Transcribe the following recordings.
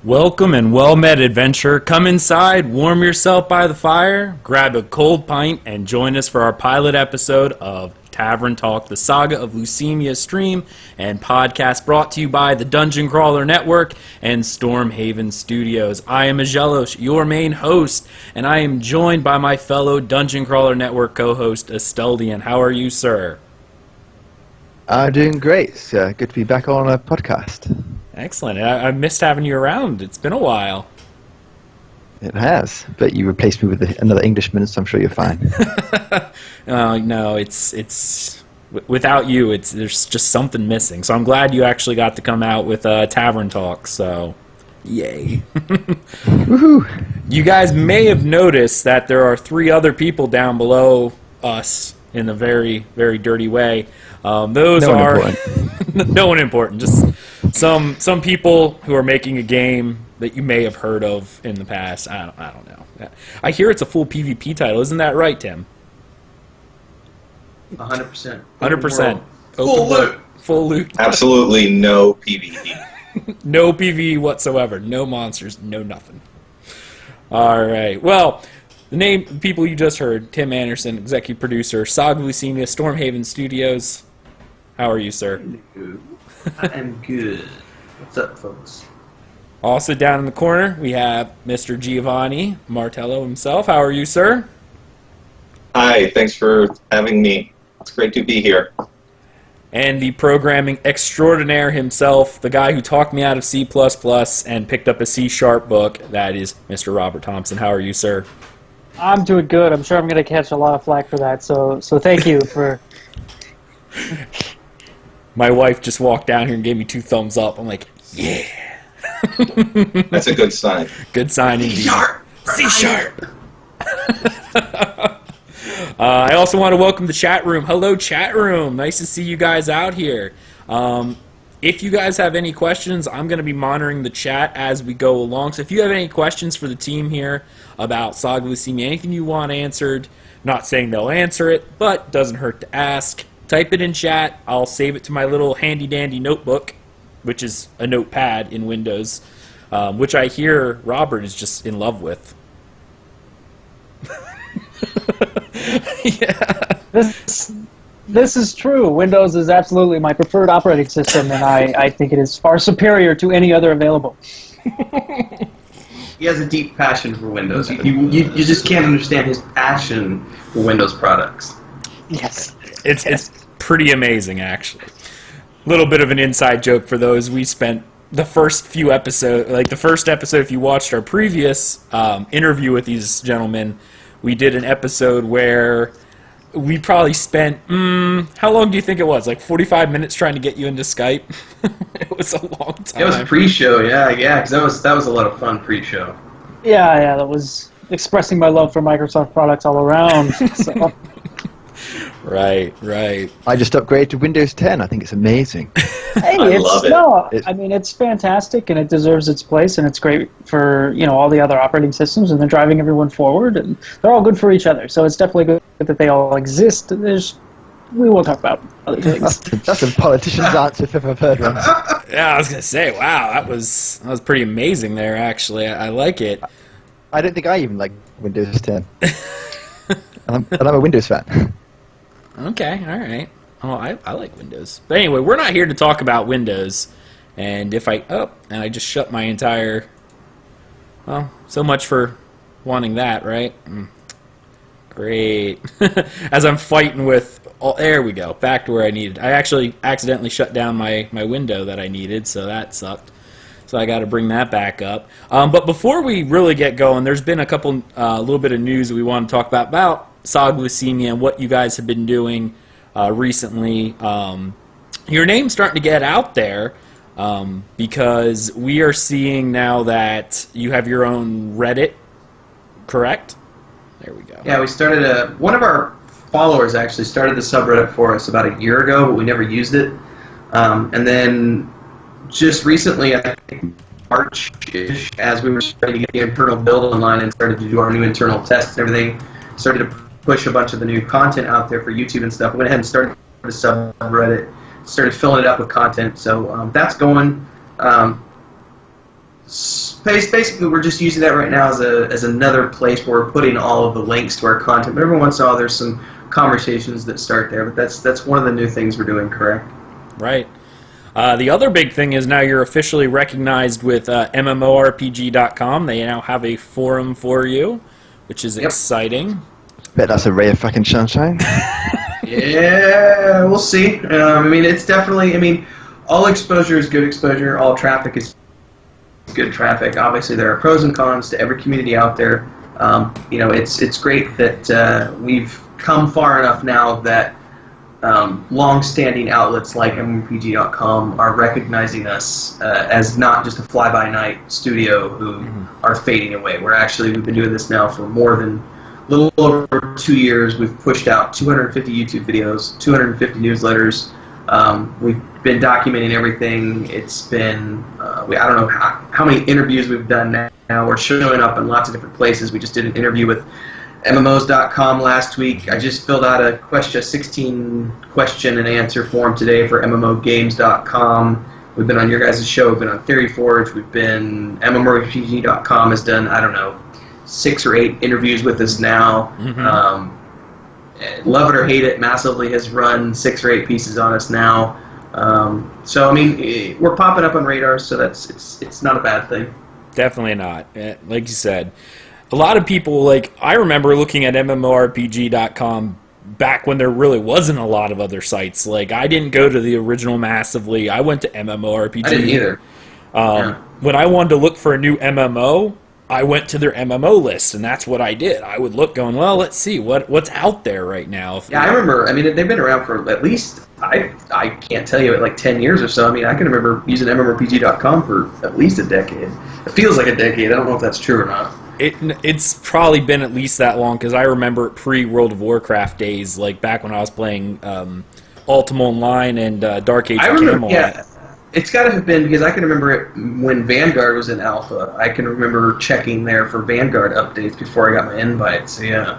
Welcome and well-met, adventurer. Come inside, warm yourself by the fire, grab a cold pint, and join us for our pilot episode of Tavern Talk, the Saga of Lucimia stream and podcast brought to you by the Dungeon Crawler Network and Stormhaven Studios. I am Aggelos, your main host, and I am joined by my fellow Dungeon Crawler Network co-host, Asteldian. How are you, sir? I'm doing great. It's good to be back on a podcast. Excellent. I missed having you around. It's been a while. It has, but you replaced me with another Englishman, so I'm sure you're fine. No, it's without you, there's just something missing. So I'm glad you actually got to come out with Tavern Talk. So, yay! Woohoo! You guys may have noticed that there are 3 other people down below us in a very, very dirty way. Those no are one important. no one important. Just some people who are making a game that you may have heard of in the past. I don't know. I hear it's a full PvP title. Isn't that right, Tim? 100%. 100%. Full loot. Full loot. Absolutely no PvE. No PvE whatsoever. No monsters. No nothing. All right. Well, the people you just heard: Tim Anderson, executive producer, Saga of Lucimia, Stormhaven Studios. How are you, sir? I am good. What's up, folks? Also down in the corner, we have Mr. Giovanni Martello himself. How are you, sir? Hi, thanks for having me. It's great to be here. And the programming extraordinaire himself, the guy who talked me out of C++ and picked up a C# book, that is Mr. Robert Thompson. How are you, sir? I'm doing good. I'm sure I'm going to catch a lot of flack for that, so thank you for... My wife just walked down here and gave me 2 thumbs up. I'm like, yeah. That's a good sign. Good sign indeed. C-sharp! C-sharp! I also want to welcome the chat room. Hello, chat room. Nice to see you guys out here. If you guys have any questions, I'm going to be monitoring the chat as we go along. So if you have any questions for the team here about Saga of Lucimia, anything you want answered, not saying they'll answer it, but doesn't hurt to ask. Type it in chat. I'll save it to my little handy-dandy notebook, which is a notepad in Windows, which I hear Robert is just in love with. Yeah. This is true. Windows is absolutely my preferred operating system, and I think it is far superior to any other available. He has a deep passion for Windows. You just can't understand his passion for Windows products. Yes. It's pretty amazing, actually. A little bit of an inside joke for those. We spent the first few episodes, like the first episode, if you watched our previous interview with these gentlemen, we did an episode where we probably spent, how long do you think it was? Like 45 minutes trying to get you into Skype? It was a long time. It was pre-show, yeah, because that was a lot of fun pre-show. Yeah, that was expressing my love for Microsoft products all around. So. Right. I just upgraded to Windows 10. I think it's amazing. Hey, I mean, it's fantastic, and it deserves its place, and it's great for all the other operating systems, and they're driving everyone forward, and they're all good for each other. So it's definitely good that they all exist. We will talk about other things. That's a politician's answer if I've heard one. Yeah, I was gonna say, wow, that was pretty amazing there. Actually, I like it. I don't think I even like Windows 10. and I'm a Windows fan. Okay, all right. Oh, I like Windows. But anyway, we're not here to talk about Windows. And if I I just shut my entire. Well, so much for wanting that, right? Great. As I'm fighting with. Oh, there we go. Back to where I needed. I actually accidentally shut down my window that I needed, so that sucked. So I got to bring that back up. But before we really get going, there's been a little bit of news that we want to talk about Saga of Lucimia and what you guys have been doing recently. Your name's starting to get out there because we are seeing now that you have your own Reddit, correct? There we go. Yeah, we started one of our followers actually started the subreddit for us about a year ago, but we never used it. And then just recently, I think March-ish, as we were starting to get the internal build online and started to do our new internal tests and everything, started to push a bunch of the new content out there for YouTube and stuff. We went ahead and started the subreddit, started filling it up with content. So that's going. Basically, we're just using that right now as another place where we're putting all of the links to our content. But every once in a while, there's some conversations that start there. But that's one of the new things we're doing, correct? Right. The other big thing is now you're officially recognized with MMORPG.com. They now have a forum for you, which is exciting. Bet that's a ray of fucking sunshine. Yeah, we'll see. It's definitely, all exposure is good exposure. All traffic is good traffic. Obviously, there are pros and cons to every community out there. It's great that we've come far enough now that long-standing outlets like MMORPG.com are recognizing us as not just a fly-by-night studio who are fading away. We've been doing this now for a little over 2 years. We've pushed out 250 YouTube videos, 250 newsletters. We've been documenting everything. It's been, I don't know how many interviews we've done now. We're showing up in lots of different places. We just did an interview with MMOs.com last week. I just filled out a 16 question and answer form today for MMOgames.com. We've been on your guys' show. We've been on Theory Forge. MMORPG.com has done, 6 or 8 interviews with us now. Love it or hate it, Massively has run 6 or 8 pieces on us now. We're popping up on radars, so it's not a bad thing. Definitely not. Like you said, a lot of people, I remember looking at MMORPG.com back when there really wasn't a lot of other sites. I didn't go to the original Massively. I went to MMORPG. I didn't either. When I wanted to look for a new MMO, I went to their MMO list, and that's what I did. I would look going, well, let's see what's out there right now. Yeah, I remember. They've been around for at least, I can't tell you, 10 years or so. I can remember using MMORPG.com for at least a decade. It feels like a decade. I don't know if that's true or not. It's probably been at least that long, because I remember pre-World of Warcraft days, back when I was playing Ultima Online and Dark Age of Camelot. Yeah. It's got to have been, because I can remember it when Vanguard was in alpha. I can remember checking there for Vanguard updates before I got my invite. So yeah,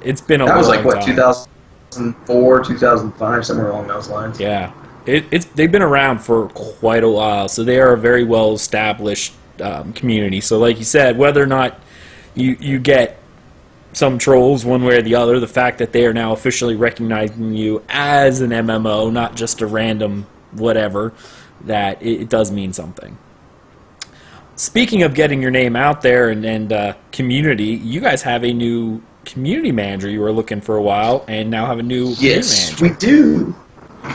it's been a long time. That was 2004, 2005, somewhere along those lines. Yeah, they've been around for quite a while, so they are a very well established community. So like you said, whether or not you get some trolls one way or the other, the fact that they are now officially recognizing you as an MMO, not just a random whatever, that it does mean something. Speaking of getting your name out there and community, you guys have a new community manager you were looking for a while, and now have a new Yes, manager. we do.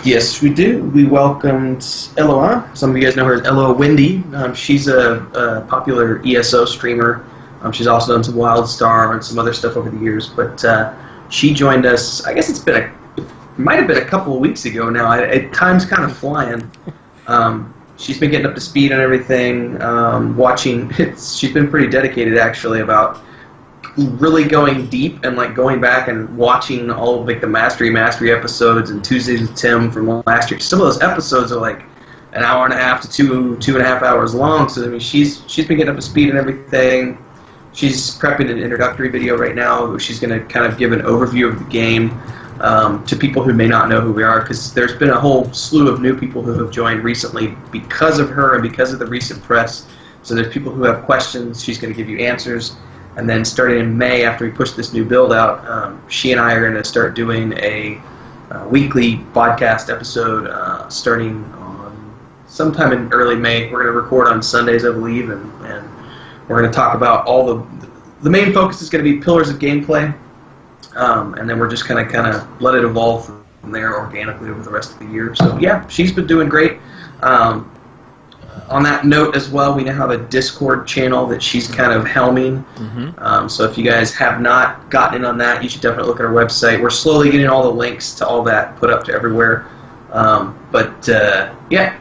Yes, we do. We welcomed Eloa. Some of you guys know her as Eloa Wendy. She's a popular ESO streamer. She's also done some WildStar and some other stuff over the years, but she joined us, I guess it might have been a couple of weeks ago now. Time's kind of flying. She's been getting up to speed on everything, watching. She's been pretty dedicated, actually, about really going deep and going back and watching all of the Mastery episodes and Tuesdays with Tim from last year. Some of those episodes are an hour and a half to 2.5 hours long. So she's been getting up to speed and everything. She's prepping an introductory video right now. She's going to kind of give an overview of the game to people who may not know who we are, because there's been a whole slew of new people who have joined recently because of her and because of the recent press. So there's people who have questions. She's going to give you answers. And then starting in May, after we push this new build out, she and I are going to start doing a weekly podcast episode starting on sometime in early May. We're going to record on Sundays, I believe, and we're going to talk about all the main focus is going to be pillars of gameplay. And then we're just kind of let it evolve from there organically over the rest of the year. So yeah, she's been doing great. On that note as well, we now have a Discord channel that she's kind of helming. So if you guys have not gotten in on that, you should definitely look at our website. We're slowly getting all the links to all that put up to everywhere. Yeah,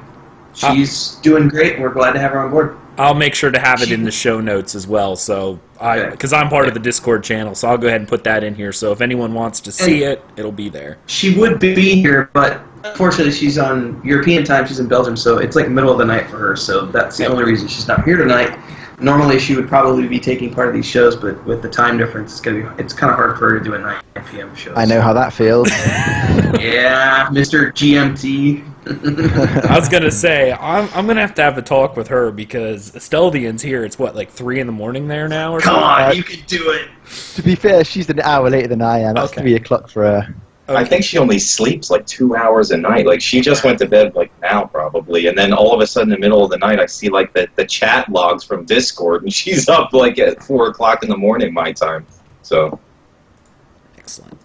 she's doing great, and we're glad to have her on board. I'll make sure to have it in the show notes as well, so because I'm part of the Discord channel, so I'll go ahead and put that in here. So if anyone wants to see it, it'll be there. She would be here, but unfortunately she's on European time. She's in Belgium, so it's middle of the night for her. So that's the only reason she's not here tonight. Normally she would probably be taking part of these shows, but with the time difference, it's kind of hard for her to do a 9 p.m. show. I know how that feels. Yeah, Mr. GMT I was gonna say I'm gonna have to have a talk with her because Asteldian's here. It's what, like 3 in the morning there now, or Come something? on, you can do it. To be fair, she's an hour later than I am. That's Okay. 3 o'clock for her. Okay. I think she only sleeps like 2 hours a night. Like she just went to bed like now probably, and then all of a sudden in the middle of the night I see like the chat logs from Discord, and she's up like at 4 o'clock in the morning my time. So Excellent.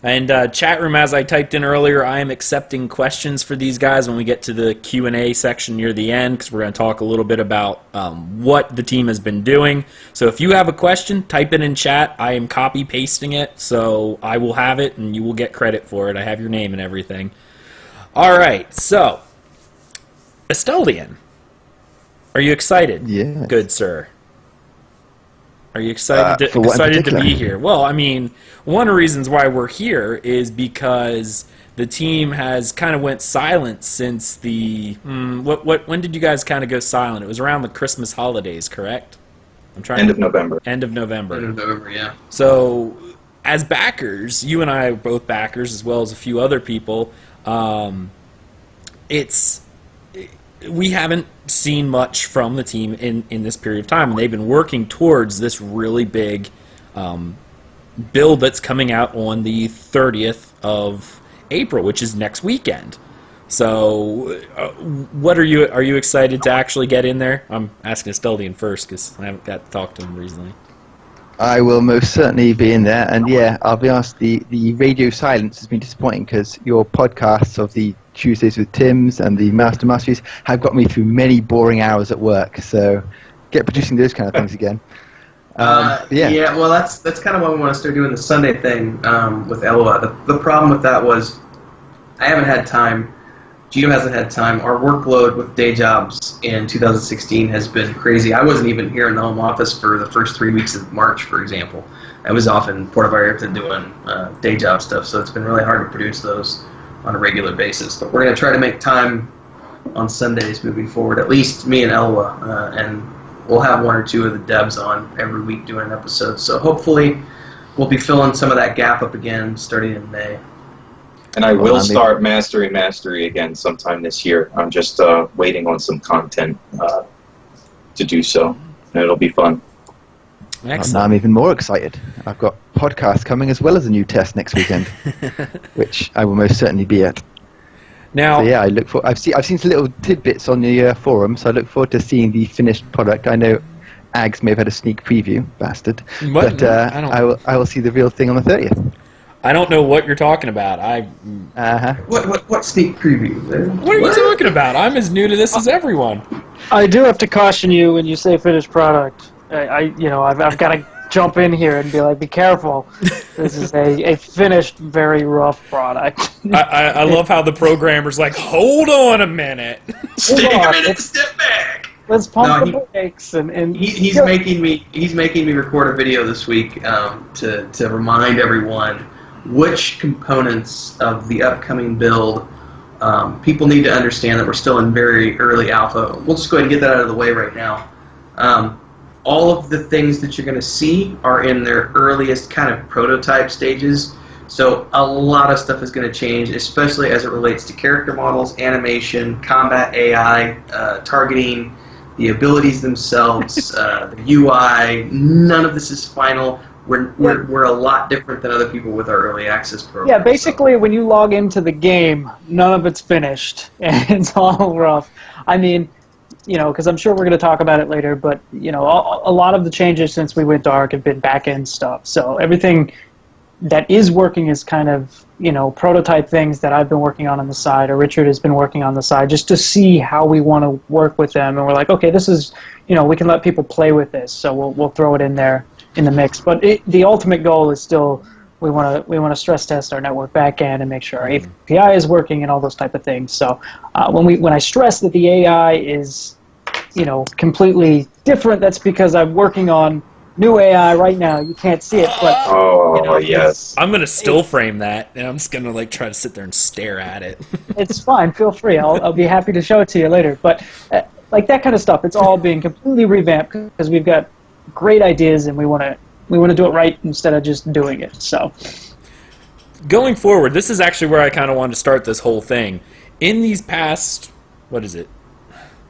And chat room, as I typed in earlier, I am accepting questions for these guys when we get to the Q&A section near the end, because we're going to talk a little bit about what the team has been doing. So if you have a question, type it in chat. I am copy-pasting it, so I will have it, and you will get credit for it. I have your name and everything. All right, so, Asteldian, are you excited? Yeah. Good sir. Are you excited for what in excited to be particular? here? Well, I mean, one of the reasons why we're here is because the team has kind of went silent since the when did you guys kind of go silent? It was around the Christmas holidays, correct? I'm trying end of November. End of November. End of November, yeah. So, as backers, you and I are both backers, as well as a few other people. We haven't seen much from the team in this period of time, and they've been working towards this really big build that's coming out on the 30th of April, which is next weekend. So, what are you excited to actually get in there? I'm asking Asteldian first because I haven't got to talk to him recently. I will most certainly be in there, and yeah, I'll be honest, the radio silence has been disappointing because your podcasts of the Tuesdays with Tim's and the Masteries have got me through many boring hours at work, so get producing those kind of things again. Yeah, well, that's kind of why we want to start doing the Sunday thing with Eloa. The problem with that was I haven't had time. Gio hasn't had time. Our workload with day jobs in 2016 has been crazy. I wasn't even here in the home office for the first 3 weeks of March, for example. I was off in Puerto Vallarta doing day job stuff, so it's been really hard to produce those on a regular basis. But we're going to try to make time on Sundays moving forward, at least me and Eloa, and we'll have 1 or 2 of the devs on every week doing an episode. So hopefully we'll be filling some of that gap up again starting in May. And I will start Mastery again sometime this year. I'm just waiting on some content to do so, and it'll be fun. Excellent. Now I'm even more excited. I've got podcasts coming as well as a new test next weekend, which I will most certainly be at. Now, So yeah, I look for. I've seen some little tidbits on the forum, so I look forward to seeing the finished product. I know Ags may have had a sneak preview, bastard, What? but I will see the real thing on the 30th. I don't know what you're talking about. What sneak preview? What are you talking about? I'm as new to this as everyone. I do have to caution you when you say finished product. I've got to jump in here and be like, be careful. This is a finished, very rough product. I love how the programmer's like, hold on a minute. Take a minute, step back. Let's pump the brakes and He's making me record a video this week to remind everyone which components of the upcoming build people need to understand that we're still in very early alpha. We'll just go ahead and get that out of the way right now. All of the things that you're going to see are in their earliest kind of prototype stages. So a lot of stuff is going to change, especially as it relates to character models, animation, combat AI, targeting, the abilities themselves, the UI. None of this is final. We're a lot different than other people with our early access program. yeah, basically when you log into the game, none of it's finished and it's all rough. I mean, because I'm sure we're going to talk about it later, but a lot of the changes since we went dark have been back-end stuff. So everything that is working is kind of prototype things that I've been working on the side, or Richard has been working on the side, just to see how we want to work with them. And we're like, okay, this is we can let people play with this, so we'll throw it in there in the mix. But the ultimate goal is still we want to stress test our network backend and make sure our API is working and all those type of things. So when I stress that the AI is completely different, that's because I'm working on new AI right now. You can't see it, but Yes. I'm going to still frame that, and I'm just going to try to sit there and stare at it. it's fine. Feel free. I'll be happy to show it to you later. But that kind of stuff, it's all being completely revamped because we've got great ideas and we want to do it right instead of just doing it. So Going forward, this is actually where I kind of wanted to start this whole thing. in these past, what is it?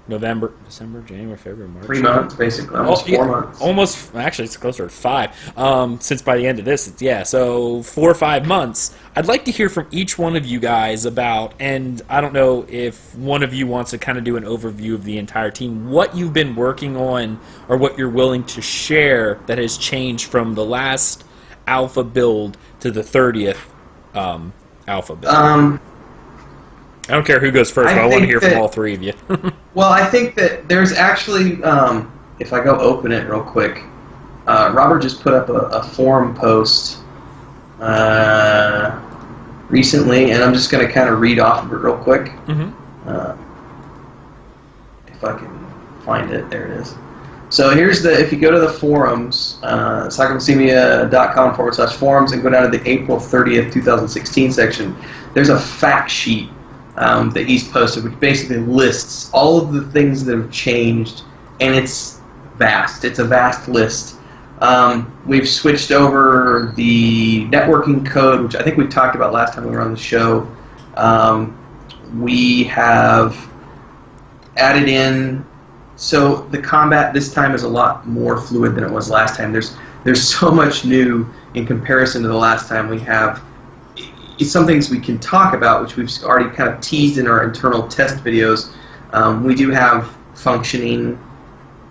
November, December, January, February, March. 3 months, basically. Almost 4 months. Almost, actually, it's closer to 5. Since by the end of this, so 4 or 5 months. I'd like to hear from each one of you guys about, and I don't know if one of you wants to kind of do an overview of the entire team, what you've been working on or what you're willing to share that has changed from the last alpha build to the 30th alpha build. I don't care who goes first, but I want to hear from all three of you. Well, I think that there's actually, if I go open it real quick, Robert just put up a forum post recently, and I'm just going to kind of read off of it real quick. If I can find it, there it is. So here's if you go to the forums, sagaoflucimia.com/forums, and go down to the April 30th, 2016 section, there's a fact sheet that he's posted, which basically lists all of the things that have changed, and it's vast. It's a vast list. We've switched over the networking code, which I think we talked about last time we were on the show. We have added in, so the combat this time is a lot more fluid than it was last time. There's so much new in comparison to the last time. We have some things we can talk about, which we've already kind of teased in our internal test videos. We do have functioning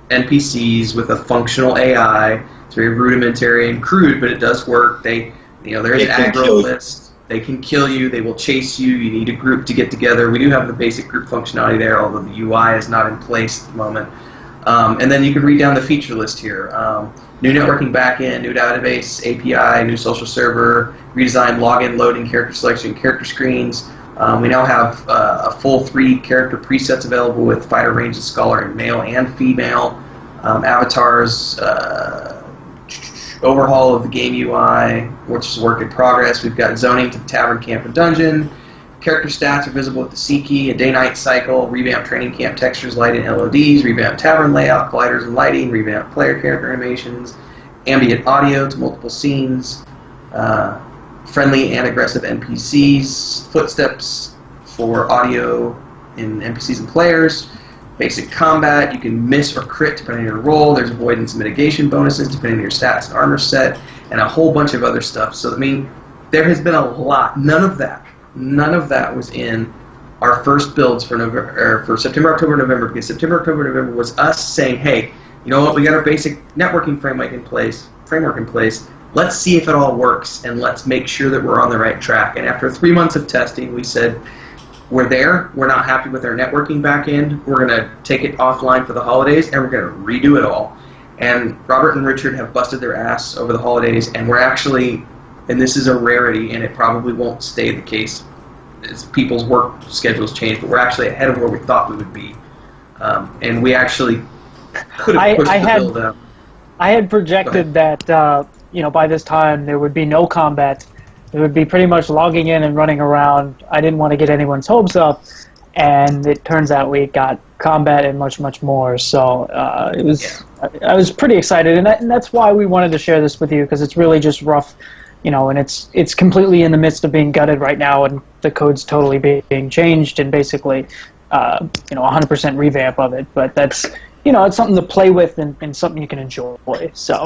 NPCs with a functional AI. It's very rudimentary and crude, but it does work. There is aggro list. They can kill you. They will chase you. You need a group to get together. We do have the basic group functionality there, although the UI is not in place at the moment. And then you can read down the feature list here. New networking backend, new database, API, new social server, redesigned login, loading, character selection, character screens. We now have a full 3 character presets available with fighter, ranger, scholar, and male and female. Avatars, overhaul of the game UI, which is a work in progress. We've got zoning to the tavern, camp, and dungeon. Character stats are visible with the C key, a day-night cycle, revamped training camp textures, lighting, LODs, revamped tavern layout, gliders and lighting, revamped player character animations, ambient audio to multiple scenes, friendly and aggressive NPCs, footsteps for audio in NPCs and players, basic combat, you can miss or crit depending on your role, there's avoidance and mitigation bonuses depending on your stats and armor set, and a whole bunch of other stuff. So, I mean, there has been a lot. None of that was in our first builds for September, October, November, because September, October, November was us saying, hey, you know what, we got our basic networking framework in place, let's see if it all works, and let's make sure that we're on the right track. And after 3 months of testing, we said, we're not happy with our networking backend, we're going to take it offline for the holidays, and we're going to redo it all. And Robert and Richard have busted their ass over the holidays, and we're actually, and this is a rarity, and it probably won't stay the case as people's work schedules change, but we're actually ahead of where we thought we would be. And we actually could have pushed the build up. I had projected that by this time there would be no combat. It would be pretty much logging in and running around. I didn't want to get anyone's hopes up, and it turns out we got combat and much, much more. So it was. Yeah. I was pretty excited, and that's why we wanted to share this with you, because it's really just rough. And it's completely in the midst of being gutted right now, and the code's totally being changed, and basically, 100% revamp of it. But that's, it's something to play with and something you can enjoy. So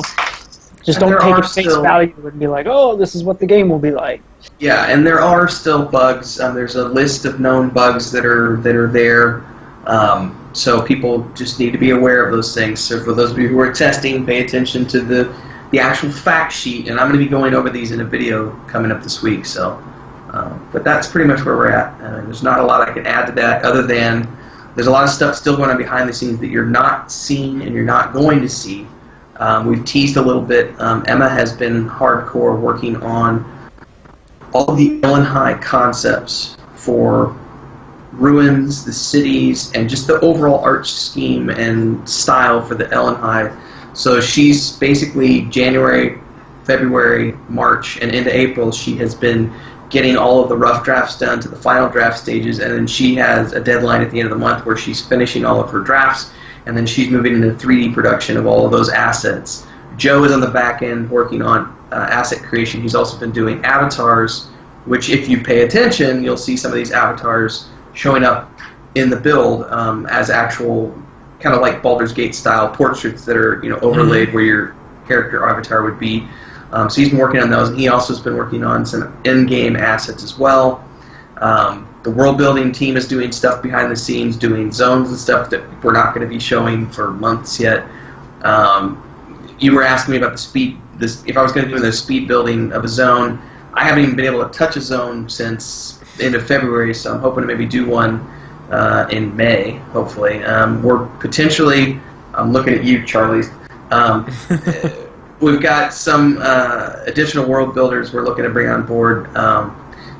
just don't take it face value and be like, oh, this is what the game will be like. Yeah, and there are still bugs. There's a list of known bugs that are there. So people just need to be aware of those things. So for those of you who are testing, pay attention to the actual fact sheet, and I'm going to be going over these in a video coming up this week. So, but that's pretty much where we're at. There's not a lot I can add to that, other than there's a lot of stuff still going on behind the scenes that you're not seeing and you're not going to see. We've teased a little bit. Emma has been hardcore working on all of the Ellen High concepts for ruins, the cities, and just the overall art scheme and style for the Ellen High. So she's basically January, February, March, and into April, she has been getting all of the rough drafts done to the final draft stages, and then she has a deadline at the end of the month where she's finishing all of her drafts, and then she's moving into 3D production of all of those assets. Joe is on the back end working on asset creation. He's also been doing avatars, which if you pay attention, you'll see some of these avatars showing up in the build as actual, kind of like Baldur's Gate style portraits that are overlaid where your character avatar would be. So he's been working on those, and he also has been working on some in-game assets as well. The world building team is doing stuff behind the scenes, doing zones and stuff that we're not going to be showing for months yet. You were asking me about the speed. If I was going to do the speed building of a zone, I haven't even been able to touch a zone since the end of February, so I'm hoping to maybe do one in May, hopefully. We're potentially, I'm looking at you, Charlie. We've got some additional world builders we're looking to bring on board.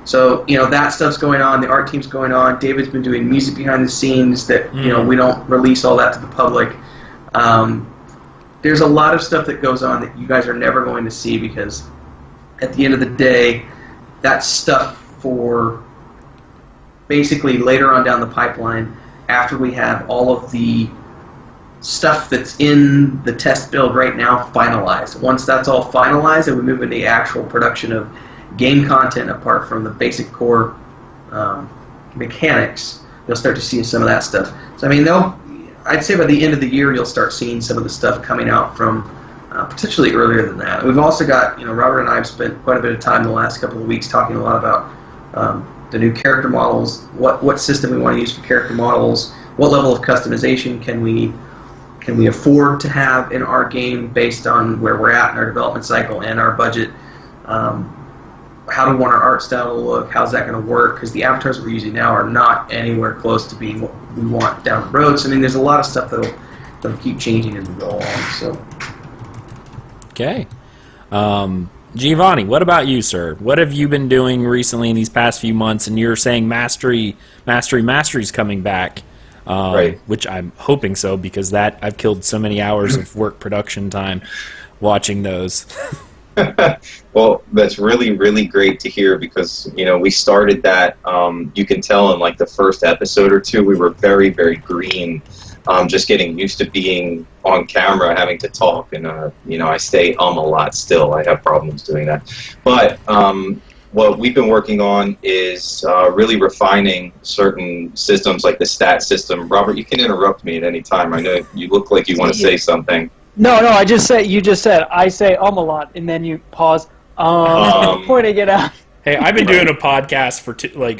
So, that stuff's going on. The art team's going on. David's been doing music behind the scenes that, we don't release all that to the public. There's a lot of stuff that goes on that you guys are never going to see because at the end of the day, that's stuff for basically later on down the pipeline after we have all of the stuff that's in the test build right now finalized. Once that's all finalized and we move into the actual production of game content apart from the basic core mechanics, you'll start to see some of that stuff. So, I'd say by the end of the year, you'll start seeing some of the stuff coming out from potentially earlier than that. We've also got, Robert and I have spent quite a bit of time the last couple of weeks talking a lot about the new character models, what system we want to use for character models, what level of customization can we afford to have in our game based on where we're at in our development cycle and our budget. How do we want our art style to look? How's that going to work? Because the avatars we're using now are not anywhere close to being what we want down the road. So, there's a lot of stuff that'll keep changing as we go along. So. Okay. Giovanni, what about you, sir? What have you been doing recently in these past few months? And you're saying Mastery's coming back, right? Which I'm hoping so because I've killed so many hours of work production time watching those. Well, that's really, really great to hear because, we started that, you can tell in like the first episode or two, we were very, very green, just getting used to being on camera, having to talk, and, I stay a lot still. I have problems doing that. But what we've been working on is really refining certain systems like the stat system. Robert, you can interrupt me at any time. I know you look like you want to say something. No, you just said, I say a lot, and then you pause, pointing it out. Hey, I've been doing a podcast for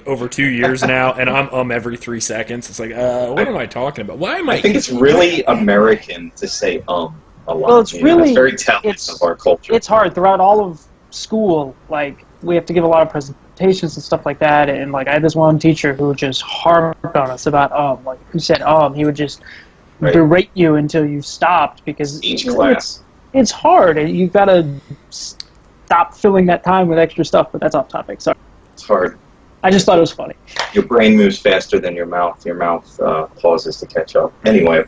over 2 years now, and I'm every 3 seconds. It's like, what am I talking about? Why am I? I think it's really American to say a lot. Well, it's really it's very telling of our culture. It's hard throughout all of school. Like we have to give a lot of presentations and stuff like that, and I had this one teacher who just harped on us about like who said he would just. Right. Berate you until you stopped because each class. It's hard. You've got to stop filling that time with extra stuff, but that's off topic. Sorry. It's hard. I just thought it was funny. Your brain moves faster than your mouth. Your mouth pauses to catch up. Anyway,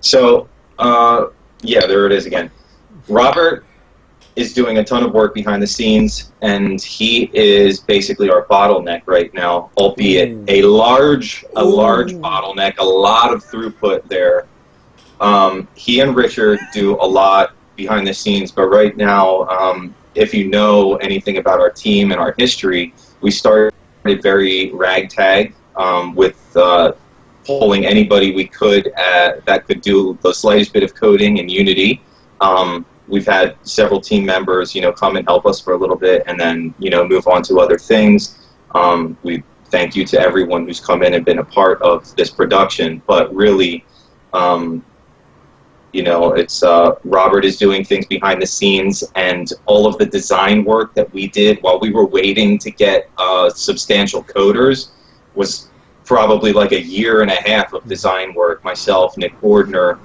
so, there it is again. Robert is doing a ton of work behind the scenes, and he is basically our bottleneck right now, albeit a large bottleneck, a lot of throughput there. He and Richard do a lot behind the scenes, but right now, if you know anything about our team and our history, we started very ragtag with pulling anybody we could that could do the slightest bit of coding in Unity. We've had several team members, come and help us for a little bit and then, move on to other things. We thank you to everyone who's come in and been a part of this production. But really, it's Robert is doing things behind the scenes, and all of the design work that we did while we were waiting to get substantial coders was probably like a year and a half of design work. Myself, Nick Gordner,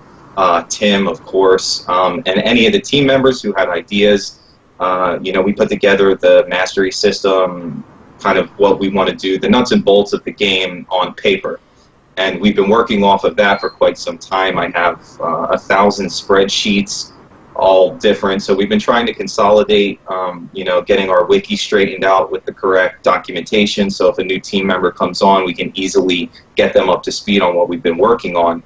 Tim, of course, and any of the team members who had ideas. We put together the mastery system, kind of what we want to do, the nuts and bolts of the game on paper. And we've been working off of that for quite some time. I have 1,000 spreadsheets, all different. So we've been trying to consolidate, getting our wiki straightened out with the correct documentation. So if a new team member comes on, we can easily get them up to speed on what we've been working on.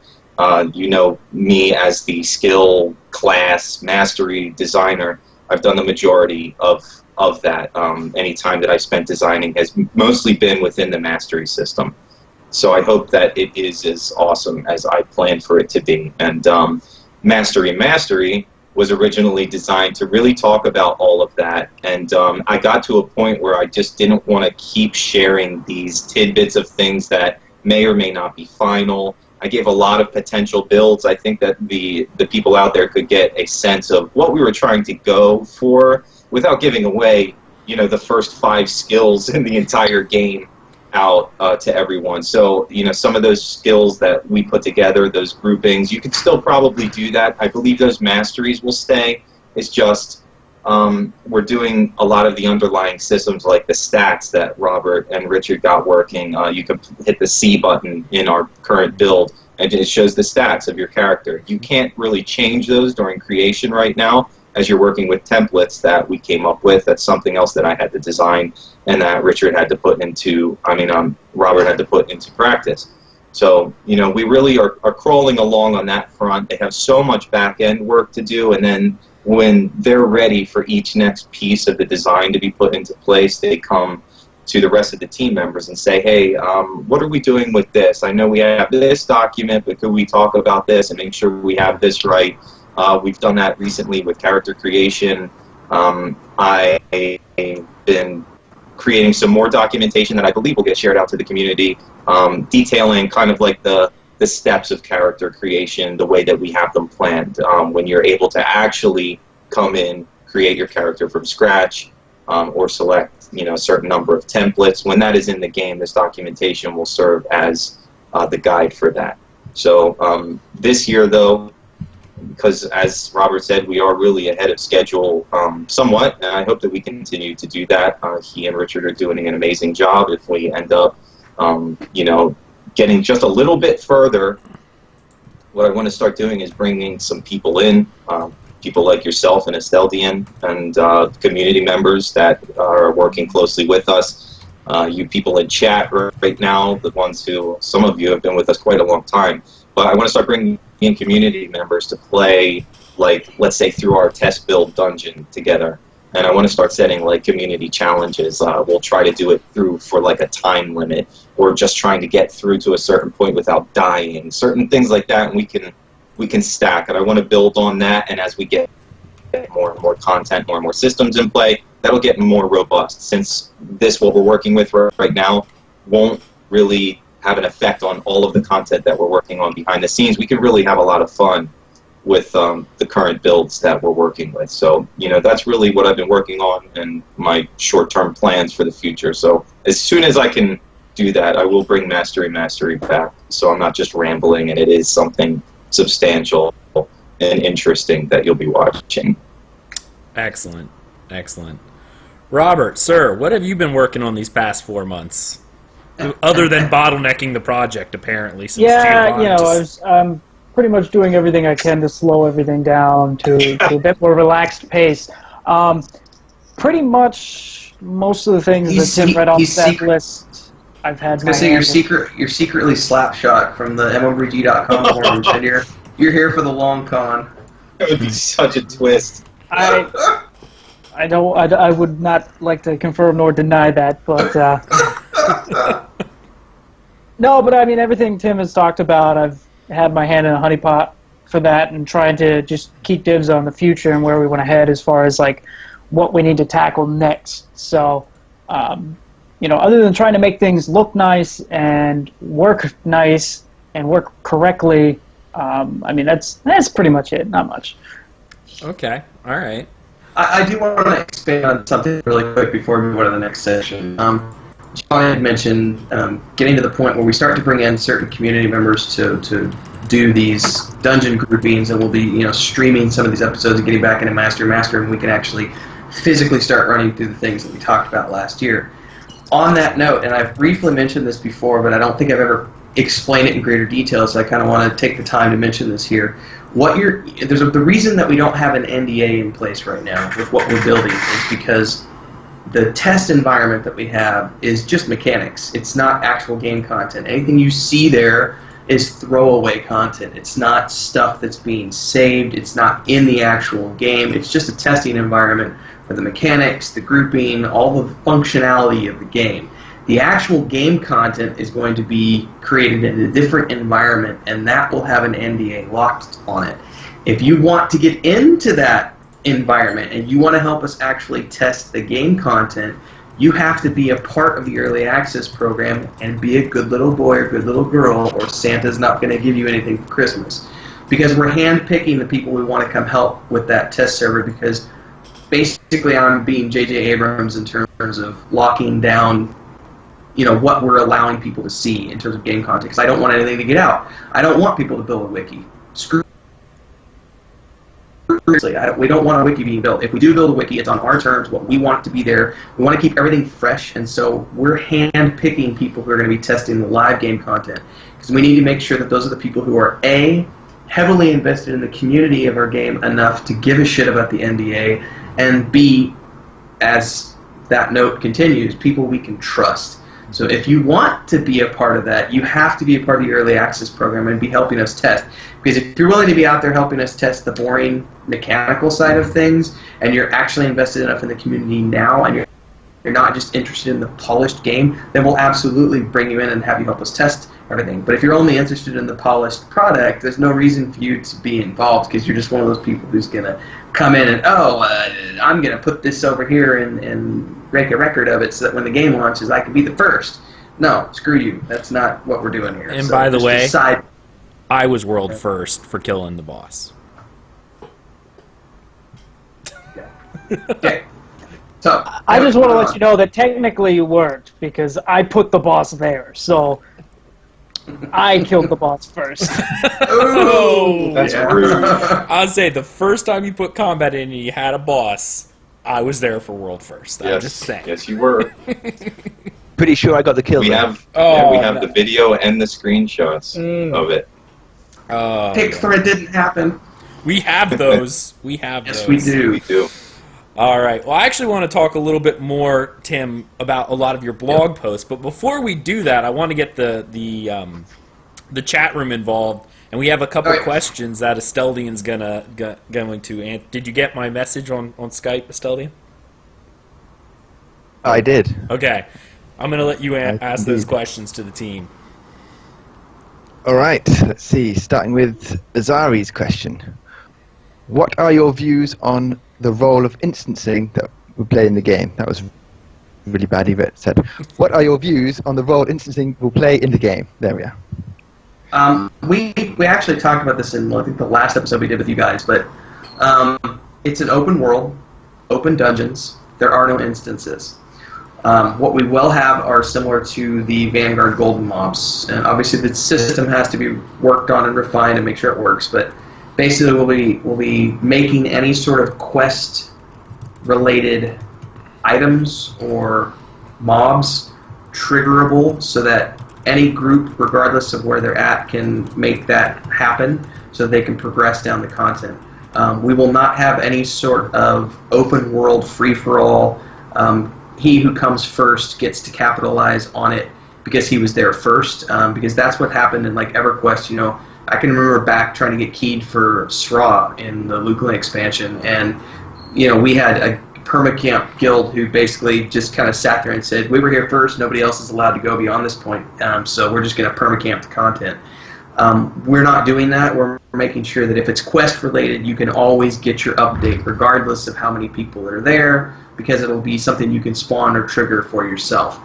Me as the skill class mastery designer, I've done the majority of that. Any time that I spent designing has mostly been within the mastery system. So I hope that it is as awesome as I planned for it to be. And Mastery was originally designed to really talk about all of that. And I got to a point where I just didn't want to keep sharing these tidbits of things that may or may not be final. I gave a lot of potential builds. I think that the people out there could get a sense of what we were trying to go for without giving away, the first 5 skills in the entire game out to everyone. So, some of those skills that we put together, those groupings, you could still probably do that. I believe those masteries will stay. It's just we're doing a lot of the underlying systems like the stats that Robert and Richard got working. You can hit the C button in our current build, and it shows the stats of your character. You can't really change those during creation right now, as you're working with templates that we came up with. That's something else that I had to design and that Robert had to put into practice. So, we really are crawling along on that front. They have so much back-end work to do, and then when they're ready for each next piece of the design to be put into place, they come to the rest of the team members and say, hey, what are we doing with this? I know we have this document, but could we talk about this and make sure we have this right? We've done that recently with character creation. I've been creating some more documentation that I believe will get shared out to the community, detailing kind of like the steps of character creation, the way that we have them planned. When you're able to actually come in, create your character from scratch, or select a certain number of templates. When that is in the game, this documentation will serve as the guide for that. So this year, though, because as Robert said, we are really ahead of schedule somewhat, and I hope that we continue to do that. He and Richard are doing an amazing job. If we end up, getting just a little bit further, what I want to start doing is bringing some people in, people like yourself and Asteldian, and community members that are working closely with us. You people in chat right now, the ones who, some of you have been with us quite a long time, but I want to start bringing in community members to play, like, let's say through our test build dungeon together. And I want to start setting like community challenges. We'll try to do it through for like a time limit, or just trying to get through to a certain point without dying. Certain things like that, and we can stack. And I want to build on that. And as we get more and more content, more and more systems in play, that'll get more robust. Since what we're working with right now won't really have an effect on all of the content that we're working on behind the scenes, we can really have a lot of fun with the current builds that we're working with. So, that's really what I've been working on and my short-term plans for the future. So as soon as I can do that, I will bring Mastery back, so I'm not just rambling, and it is something substantial and interesting that you'll be watching. Excellent. Robert, sir, what have you been working on these past 4 months? Other than bottlenecking the project, apparently. Since I'm pretty much doing everything I can to slow everything down to a bit more relaxed pace. Pretty much most of the things that Tim read off that list, I've had. I was gonna say you're secretly Slapshot from the MMORPG.com forums, and you're here for the long con. That would be such a twist. I would not like to confirm nor deny that, but no. But I mean, everything Tim has talked about, I've had my hand in a honeypot for that, and trying to just keep dibs on the future and where we want to head as far as like what we need to tackle next. So, other than trying to make things look nice and work correctly, that's pretty much it. Not much. Okay. All right. I do want to expand on something really quick before we move on to the next session. John had mentioned getting to the point where we start to bring in certain community members to do these dungeon groupings, and we'll be streaming some of these episodes and getting back into Master, and we can actually physically start running through the things that we talked about last year. On that note, and I've briefly mentioned this before, but I don't think I've ever explained it in greater detail, so I kind of want to take the time to mention this here. The reason that we don't have an NDA in place right now with what we're building is because the test environment that we have is just mechanics. It's not actual game content. Anything you see there is throwaway content. It's not stuff that's being saved. It's not in the actual game. It's just a testing environment for the mechanics, the grouping, all the functionality of the game. The actual game content is going to be created in a different environment, and that will have an NDA locked on it. If you want to get into that environment and you want to help us actually test the game content, you have to be a part of the early access program and be a good little boy or good little girl, or Santa's not going to give you anything for Christmas. Because we're hand-picking the people we want to come help with that test server, because basically I'm being J.J. Abrams in terms of locking down, what we're allowing people to see in terms of game content, because I don't want anything to get out. I don't want people to build a wiki. We don't want a wiki being built. If we do build a wiki, it's on our terms, what we want it to be there. We want to keep everything fresh, and so we're hand-picking people who are going to be testing the live game content, because we need to make sure that those are the people who are, A, heavily invested in the community of our game enough to give a shit about the NDA, and B, as that note continues, people we can trust. So if you want to be a part of that, you have to be a part of the early access program and be helping us test. Because if you're willing to be out there helping us test the boring mechanical side of things, and you're actually invested enough in the community now, and you're not just interested in the polished game, then we'll absolutely bring you in and have you help us test everything. But if you're only interested in the polished product, there's no reason for you to be involved, because you're just one of those people who's going to come in and, I'm going to put this over here and make a record of it so that when the game launches, I can be the first. No, screw you. That's not what we're doing here. And by the way, I was world first for killing the boss. Yeah. Okay. So I just want to let you know that technically you weren't, because I put the boss there, so I killed the boss first. Oh, That's rude. I'll say the first time you put combat in and you had a boss, I was there for world first. I'm just saying. Yes, you were. Pretty sure I got the kill. We though. have the video and the screenshots of it. Pick for it didn't happen. We have those. We have Yes, those. we do. We do. All right. Well, I actually want to talk a little bit more, Tim, about a lot of your blog posts. But before we do that, I want to get the chat room involved, and we have a couple questions that Asteldian's going to answer. Did you get my message on Skype, Asteldian? I did. Okay. I'm going to let you ask those questions to the team. All right. Let's see. Starting with Azari's question. What are your views on the role of instancing that we play in the game? That was really badly said. What are your views on the role instancing will play in the game? There we are. We actually talked about this in, I think, the last episode we did with you guys, but it's an open world, open dungeons. There are no instances. What we will have are similar to the Vanguard Golden mobs, and obviously the system has to be worked on and refined and make sure it works, but basically we'll be making any sort of quest-related items or mobs triggerable so that any group, regardless of where they're at, can make that happen so they can progress down the content. We will not have any sort of open world free-for-all. He who comes first gets to capitalize on it because he was there first, because that's what happened in like EverQuest. I can remember back trying to get keyed for Sra in the Lukeland expansion, and we had a permacamp guild who basically just kind of sat there and said, we were here first, nobody else is allowed to go beyond this point, so we're just going to permacamp the content. We're not doing that. We're making sure that if it's quest related, you can always get your update regardless of how many people are there, because it'll be something you can spawn or trigger for yourself.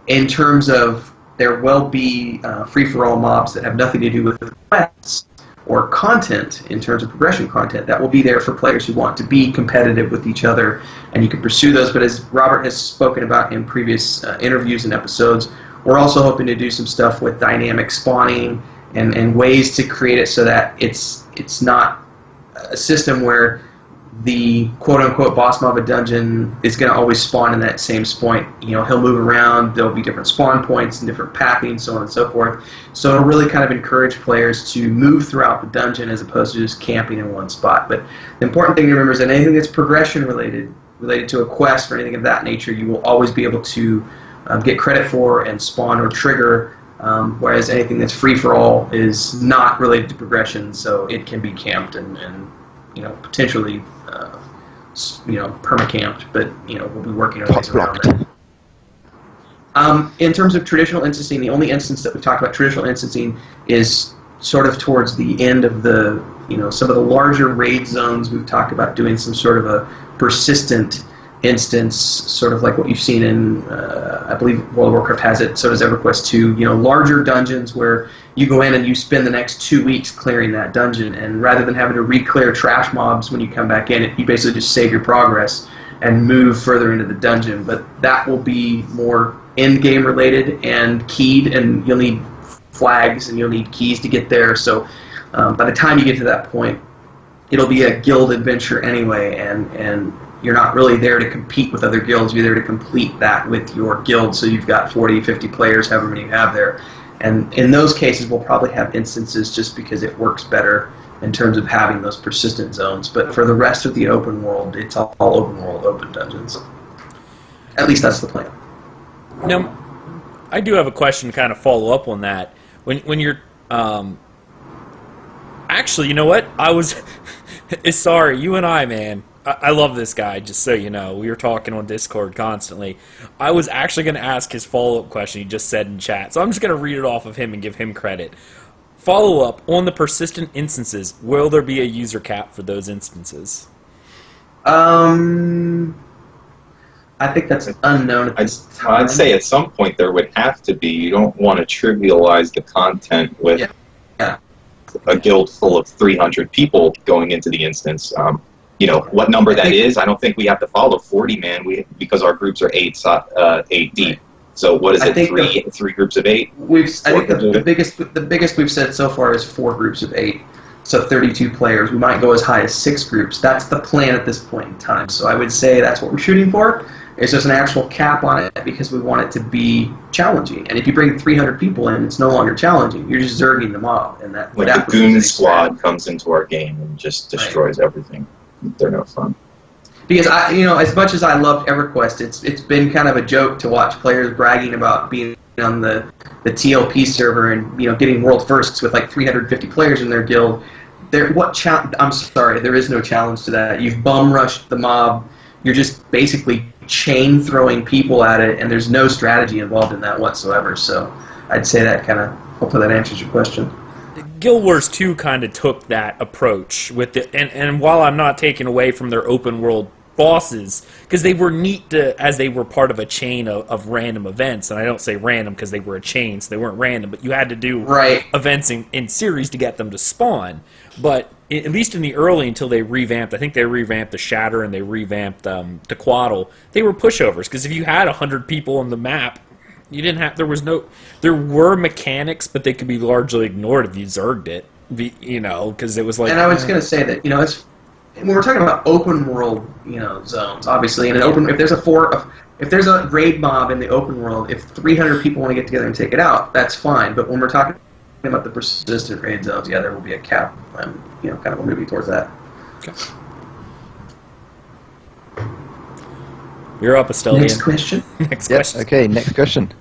In terms of, there will be free-for-all mobs that have nothing to do with quests or content in terms of progression content. That will be there for players who want to be competitive with each other, and you can pursue those. But as Robert has spoken about in previous interviews and episodes, we're also hoping to do some stuff with dynamic spawning and ways to create it so that it's not a system where the quote-unquote boss mob of a dungeon is going to always spawn in that same point. He'll move around, there'll be different spawn points and different pathing, so on and so forth. So it'll really kind of encourage players to move throughout the dungeon as opposed to just camping in one spot. But the important thing to remember is that anything that's progression related to a quest or anything of that nature, you will always be able to get credit for and spawn or trigger, whereas anything that's free-for-all is not related to progression, so it can be camped and potentially permacamped, but we'll be working our ways around it. In terms of traditional instancing, the only instance that we've talked about traditional instancing is sort of towards the end of the, some of the larger raid zones. We've talked about doing some sort of a persistent instance, sort of like what you've seen in, I believe World of Warcraft has it, so does EverQuest 2, larger dungeons where you go in and you spend the next 2 weeks clearing that dungeon, and rather than having to re-clear trash mobs when you come back in, you basically just save your progress and move further into the dungeon. But that will be more end-game related and keyed, and you'll need flags and you'll need keys to get there, so by the time you get to that point, it'll be a guild adventure anyway, and you're not really there to compete with other guilds, you're there to complete that with your guild, so you've got 40, 50 players, however many you have there. And in those cases, we'll probably have instances just because it works better in terms of having those persistent zones. But for the rest of the open world, it's all open world, open dungeons. At least that's the plan. Now, I do have a question to kind of follow up on that. When you're... Actually, you know what? I was... Sorry, you and I, man. I love this guy, just so you know. We were talking on Discord constantly. I was actually going to ask his follow-up question he just said in chat, so I'm just going to read it off of him and give him credit. Follow-up, on the persistent instances, will there be a user cap for those instances? I think that's unknown at this time. I'd say at some point there would have to be. You don't want to trivialize the content with a guild full of 300 people going into the instance. What number that is, I don't think we have to follow 40 man. Because our groups are eight deep. So what is it? Three groups of 8. I think the biggest we've said so far is 4 groups of 8. So 32 players. We might go as high as 6 groups. That's the plan at this point in time. So I would say that's what we're shooting for. It's just an actual cap on it because we want it to be challenging. And if you bring 300 people in, it's no longer challenging. You're just zerging them off, and that the goon squad comes into our game and just destroys everything. They're no fun. Because as much as I loved EverQuest, it's been kind of a joke to watch players bragging about being on the TLP server and getting world firsts with like 350 players in their guild. I'm sorry, there is no challenge to that. You've bum rushed the mob. You're just basically chain throwing people at it, and there's no strategy involved in that whatsoever. So I'd say that hopefully that answers your question. Guild Wars 2 kind of took that approach with it, and while I'm not taking away from their open world bosses, because they were neat as they were part of a chain of random events, and I don't say random because they were a chain, so they weren't random, but you had to do events in series to get them to spawn. But at least in the early, until they revamped, I think they revamped the Shatter and they revamped the Quaddle, they were pushovers, because if you had 100 people on the map, you didn't have. There were mechanics, but they could be largely ignored if you zerged it. Because it was like. And I was going to say that when we're talking about open world, zones, obviously, in an open, if there's a raid mob in the open world, if 300 people want to get together and take it out, that's fine. But when we're talking about the persistent raid zones, there will be a cap. I'm kind of moving towards that. Okay. You're up, Asteldian. Next question. Next question. Okay, next question.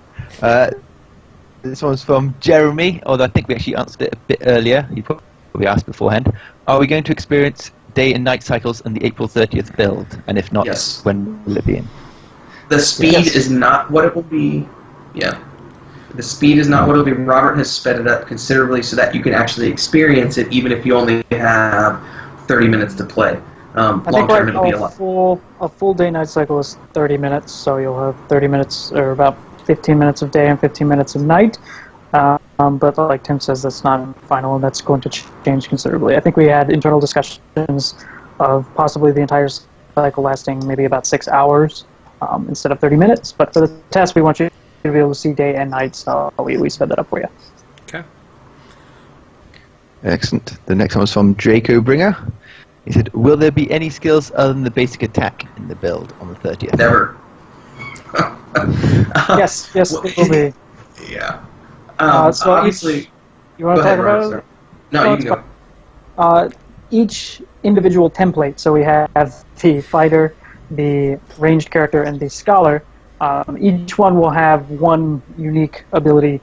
This one's from Jeremy, although I think we actually answered it a bit earlier. You probably asked beforehand. Are we going to experience day and night cycles in the April 30th build? And if not, when will it be in? The speed is not what it will be. Yeah. The speed is not what it will be. Robert has sped it up considerably so that you can actually experience it even if you only have 30 minutes to play. I think right now a full day-night cycle is 30 minutes, so you'll have 30 minutes, or about 15 minutes of day and 15 minutes of night. But like Tim says, that's not final, and that's going to change considerably. I think we had internal discussions of possibly the entire cycle lasting maybe about 6 hours instead of 30 minutes. But for the test, we want you to be able to see day and night, so we sped that up for you. Okay. Excellent. The next one was from Draco Bringer. He said, will there be any skills other than the basic attack in the build on the 30th? Never. Yes, it will be. Yeah. So obviously... You want to talk about it? No, you can go. Each individual template, so we have the fighter, the ranged character, and the scholar. Each one will have one unique ability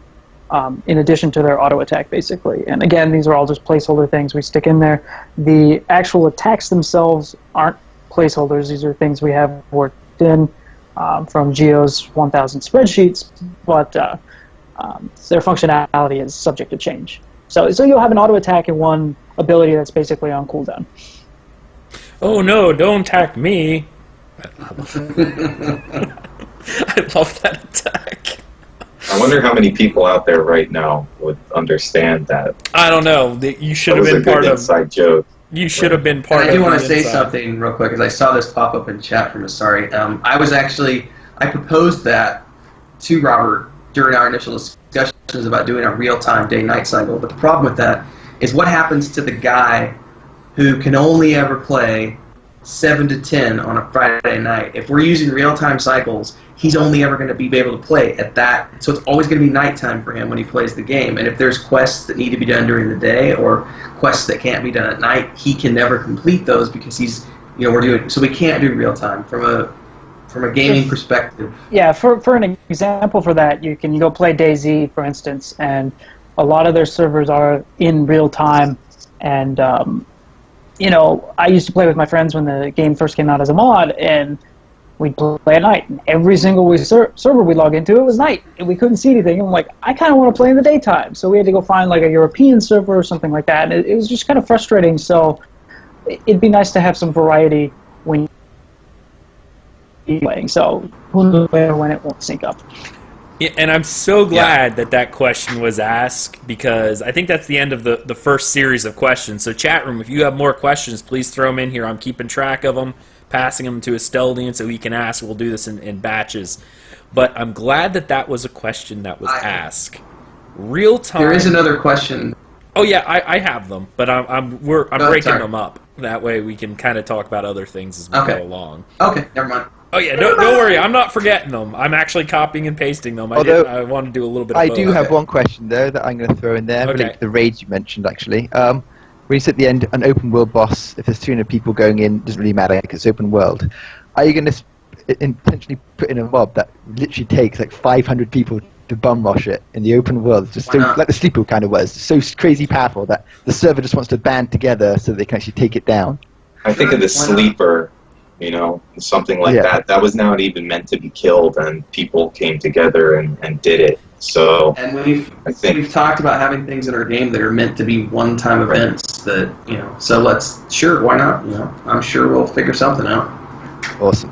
in addition to their auto attack, basically. And again, these are all just placeholder things we stick in there. The actual attacks themselves aren't placeholders. These are things we have worked in. from Geo's 1,000 spreadsheets, but their functionality is subject to change. So you'll have an auto attack and one ability that's basically on cooldown. Oh no, don't attack me. I love that attack. I wonder how many people out there right now would understand that. I don't know. You should That have was been a part good of. inside joke. You should have been part And of. I do want to the say inside. something real quick, because I saw this pop up in chat from Asari. I proposed that to Robert during our initial discussions about doing a real-time day-night cycle. But the problem with that is what happens to the guy who can only ever play 7 to 10 on a Friday night. If we're using real-time cycles, he's only ever going to be able to play at that. So it's always going to be nighttime for him when he plays the game. And if there's quests that need to be done during the day or quests that can't be done at night, he can never complete those because so we can't do real-time from a gaming perspective. Yeah, for an example for that, you can go play DayZ, for instance, and a lot of their servers are in real time. And, I used to play with my friends when the game first came out as a mod, and we'd play at night. And every single server we log into, it was night, and we couldn't see anything. And I'm like, I kind of want to play in the daytime. So we had to go find like a European server or something like that. And it was just kind of frustrating. So it'd be nice to have some variety when playing, so who knows when it won't sync up. Yeah, and I'm so glad that question was asked, because I think that's the end of the first series of questions. So chat room, if you have more questions, please throw them in here. I'm keeping track of them, passing them to Asteldian so he can ask. We'll do this in batches. But I'm glad that was a question that was asked. Real time. There is another question. Oh yeah, I have them, but I'm breaking sorry. them up. That way we can kind of talk about other things as we go along. Okay, never mind. Oh yeah, don't worry. I'm not forgetting them. I'm actually copying and pasting them. I want to do a little bit of both. I do have one question, though, that I'm going to throw in there related to the raids you mentioned, actually. When you said at the end, an open world boss, if there's 200 people going in, it doesn't really matter because it's open world. Are you going to intentionally put in a mob that literally takes like 500 people to bum rush it in the open world? It's just so, like the Sleepo kind of was. So crazy powerful that the server just wants to band together so they can actually take it down. I think of the Sleeper, something like that. That was not even meant to be killed, and people came together and did it. So, and we've talked about having things in our game that are meant to be one-time events. That so why not? I'm sure we'll figure something out. Awesome.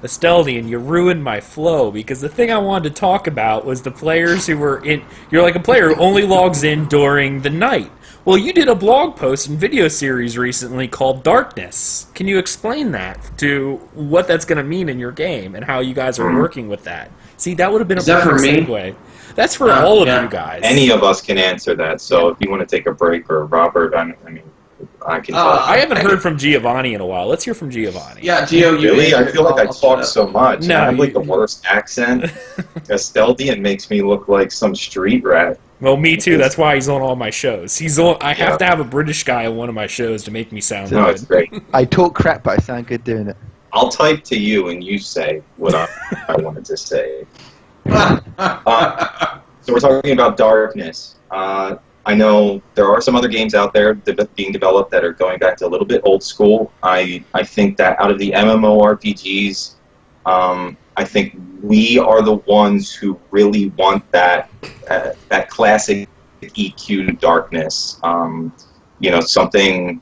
Asteldian, you ruined my flow, because the thing I wanted to talk about was the players who were in. You're like a player who only logs in during the night. Well, you did a blog post and video series recently called Darkness. Can you explain that to what that's going to mean in your game and how you guys are working with that? See, that would have been a perfect segue. That's for all of you guys. Any of us can answer that. So if you want to take a break, or Robert, I can talk. I haven't heard from Giovanni in a while. Let's hear from Giovanni. Yeah, Gio, really? I feel like I talk so much. No, I have like the worst accent. Asteldian makes me look like some street rat. Well, me too. That's why he's on all my shows. I have to have a British guy on one of my shows to make me sound good. No, it's great. I talk crap, but I sound good doing it. I'll type to you and you say what I wanted to say. So we're talking about Darkness. I know there are some other games out there being developed that are going back to a little bit old school. I think that out of the MMORPGs, I think we are the ones who really want that classic EQ darkness. Something.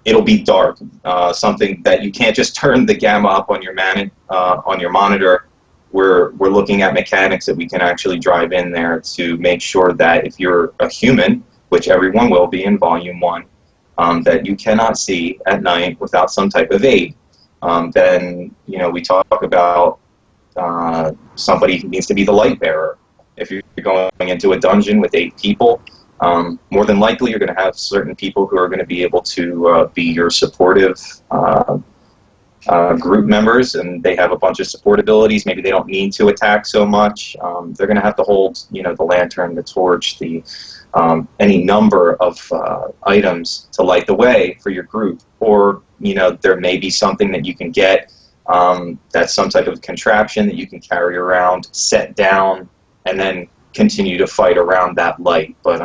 It'll be dark. Something that you can't just turn the gamma up on your monitor. We're looking at mechanics that we can actually drive in there to make sure that if you're a human, which everyone will be in Volume 1, that you cannot see at night without some type of aid. Then we talk about somebody who needs to be the light bearer. If you're going into a dungeon with 8 people, more than likely you're going to have certain people who are going to be able to be your supportive group members, and they have a bunch of support abilities. Maybe they don't need to attack so much. They're going to have to hold, the lantern, the torch, the any number of items to light the way for your group. Or there may be something that you can get that's some type of contraption that you can carry around, set down, and then continue to fight around that light. But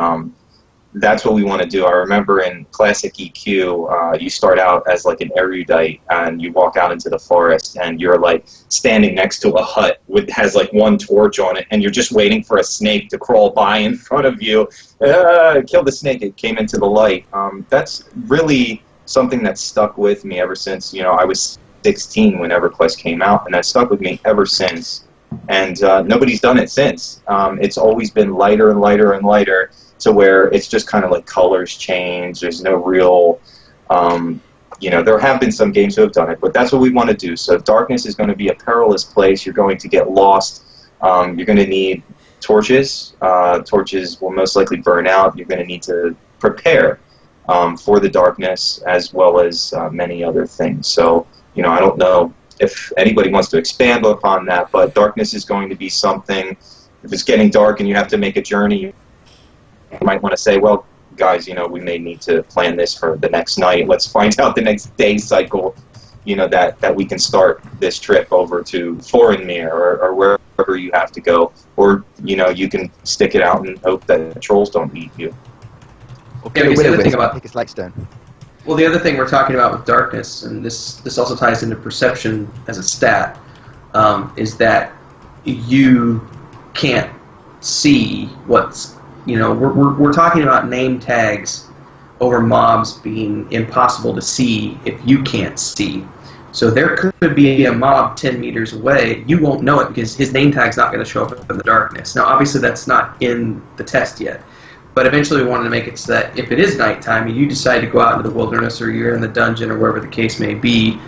that's what we want to do. I remember in classic EQ, you start out as like an erudite, and you walk out into the forest, and you're like standing next to a hut with has like one torch on it, and you're just waiting for a snake to crawl by in front of you. Kill the snake! It came into the light. That's really something that stuck with me ever since. I was 16 when EverQuest came out, and that stuck with me ever since. And nobody's done it since. It's always been lighter and lighter and lighter, to where it's just kind of like colors change. There's no real, there have been some games who have done it, but that's what we want to do. So darkness is going to be a perilous place. You're going to get lost. You're going to need torches. Torches will most likely burn out. You're going to need to prepare for the darkness, as well as many other things. So, I don't know if anybody wants to expand upon that, but darkness is going to be something. If it's getting dark and you have to make a journey, you might want to say, well, guys, we may need to plan this for the next night. Let's find out the next day cycle, that we can start this trip over to Forenmere or wherever you have to go. Or, you can stick it out and hope that the trolls don't eat you. Okay, the other thing about pick a Slightstone. Well, the other thing we're talking about with darkness, and this also ties into perception as a stat, is that you can't see what's, we're talking about name tags over mobs being impossible to see if you can't see. So there could be a mob 10 meters away. You won't know it because his name tag's not going to show up in the darkness. Now, obviously, that's not in the test yet. But eventually we wanted to make it so that if it is nighttime and you decide to go out into the wilderness or you're in the dungeon or wherever the case may be,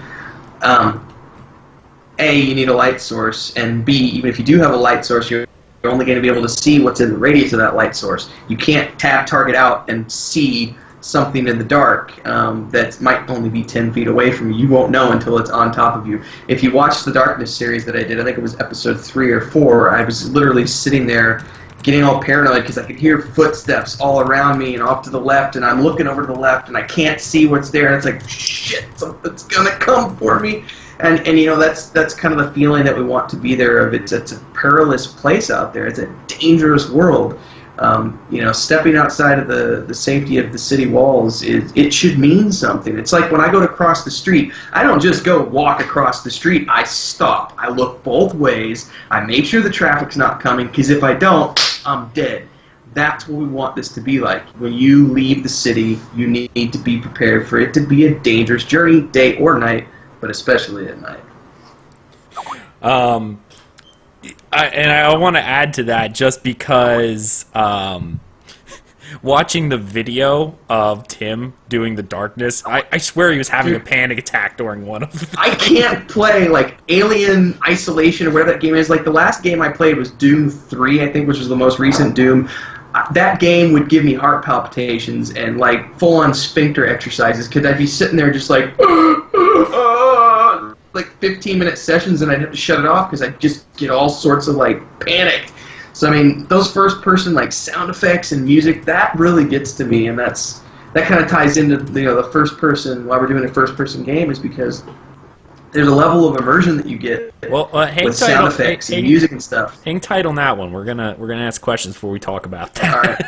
A, you need a light source, and B, even if you do have a light source, you're only going to be able to see what's in the radius of that light source. You can't target out and see something in the dark that might only be 10 feet away from you. You won't know until it's on top of you. If you watch the Darkness series that I did, I think it was episode 3 or 4, I was literally sitting there getting all paranoid because I could hear footsteps all around me and off to the left, and I'm looking over to the left and I can't see what's there, and it's like, shit, something's gonna come for me. And that's kind of the feeling that we want to be there of. It's a perilous place out there. It's a dangerous world. Stepping outside of the safety of the city walls, it should mean something. It's like when I go to cross the street, I don't just go walk across the street. I stop. I look both ways. I make sure the traffic's not coming, because if I don't, I'm dead. That's what we want this to be like. When you leave the city, you need to be prepared for it to be a dangerous journey, day or night, but especially at night. I want to add to that just because watching the video of Tim doing the darkness, I swear he was having a panic attack during one of them. I can't play like Alien Isolation or whatever that game is. Like the last game I played was Doom 3, I think, which was the most recent Doom. That game would give me heart palpitations and like full-on sphincter exercises, because I'd be sitting there just like 15-minute sessions, and I'd have to shut it off because I'd just get all sorts of like panicked. So I mean, those first-person like sound effects and music, that really gets to me, and that kind of ties into the first-person. Why we're doing a first-person game is because there's a level of immersion that you get with sound effects and music and stuff. Hang tight on that one. We're gonna ask questions before we talk about that.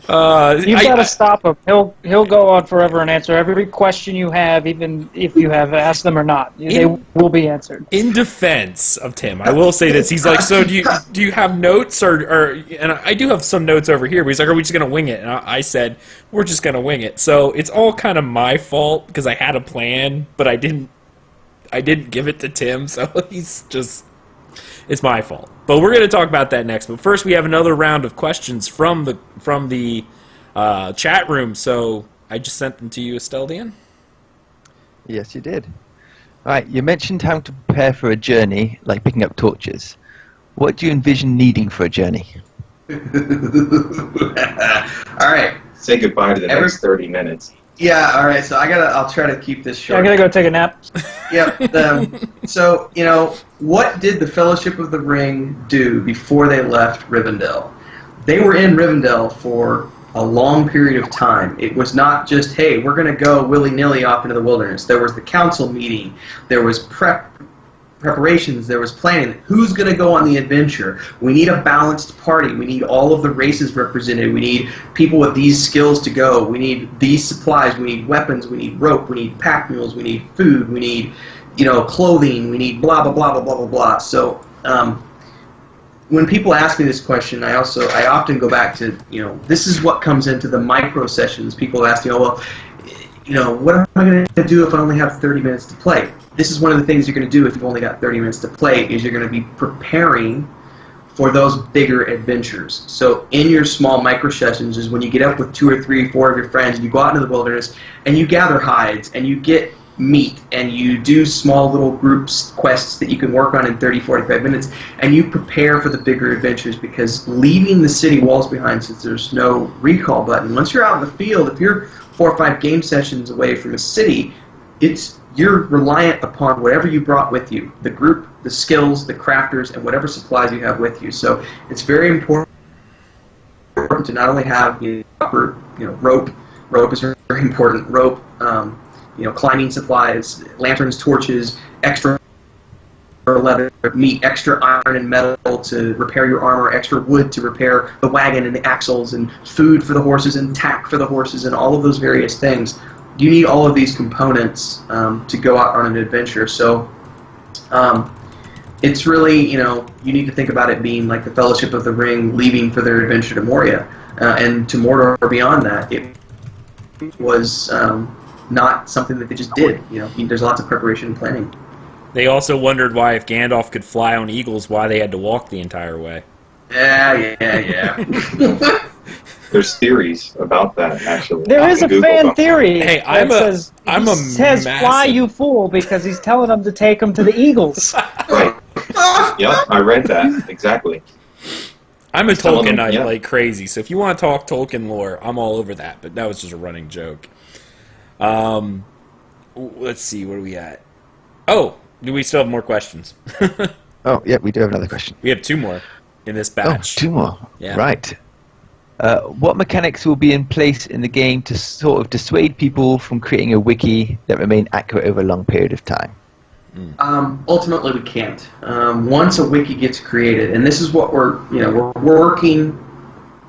All right. You've got to stop him. He'll go on forever and answer every question you have, even if you have asked them or not. They will be answered. In defense of Tim, I will say this. He's like, so do you have notes or and I do have some notes over here, but he's like, are we just gonna wing it? And I said, we're just gonna wing it. So it's all kind of my fault because I had a plan, but I didn't give it to Tim, so it's my fault. But we're going to talk about that next. But first, we have another round of questions from the chat room. So I just sent them to you, Asteldian. Yes, you did. All right, you mentioned having to prepare for a journey, like picking up torches. What do you envision needing for a journey? All right. Say goodbye to the next 30 minutes. Yeah, all right, so I'll try to keep this short. I gotta go take a nap. Yep. So, what did the Fellowship of the Ring do before they left Rivendell? They were in Rivendell for a long period of time. It was not just, hey, we're going to go willy-nilly off into the wilderness. There was the council meeting. There was preparations, there was planning. Who's going to go on the adventure? We need a balanced party. We need all of the races represented. We need people with these skills to go. We need these supplies. We need weapons. We need rope. We need pack mules. We need food. We need, clothing. We need blah, blah, blah, blah, blah, blah, blah. So when people ask me this question, I often go back to, this is what comes into the micro sessions. People ask me, what am I going to do if I only have 30 minutes to play? This is one of the things you're going to do if you've only got 30 minutes to play, is you're going to be preparing for those bigger adventures. So in your small micro sessions is when you get up with 2 or 3 or 4 of your friends, and you go out into the wilderness, and you gather hides, and you get meat, and you do small little groups quests that you can work on in 30, 45 minutes, and you prepare for the bigger adventures, because leaving the city walls behind, since there's no recall button, once you're out in the field, if you're 4 or 5 game sessions away from a city, you're reliant upon whatever you brought with you, the group, the skills, the crafters, and whatever supplies you have with you. So it's very important to not only have rope. Rope is very important. Rope, climbing supplies, lanterns, torches, extra leather, meat, extra iron and metal to repair your armor, extra wood to repair the wagon and the axles, and food for the horses and tack for the horses, and all of those various things. You need all of these components to go out on an adventure. So it's really, you need to think about it being like the Fellowship of the Ring leaving for their adventure to Moria and to Mordor or beyond that. It was not something that they just did. There's lots of preparation and planning. They also wondered why, if Gandalf could fly on eagles, why they had to walk the entire way. Yeah. There's theories about that, actually. There is a fan theory. Hey, says fly, you fool, because he's telling them to take him to the eagles. Right. Yep, I read that, exactly. I'm a Tolkienite like crazy, so if you want to talk Tolkien lore, I'm all over that, but that was just a running joke. Let's see, what are we at? Oh, do we still have more questions? Oh, yeah, we do have another question. We have 2 more in this batch. Oh, 2 more. Yeah. Right. What mechanics will be in place in the game to sort of dissuade people from creating a wiki that remain accurate over a long period of time? Ultimately, we can't. Once a wiki gets created, and this is what we're working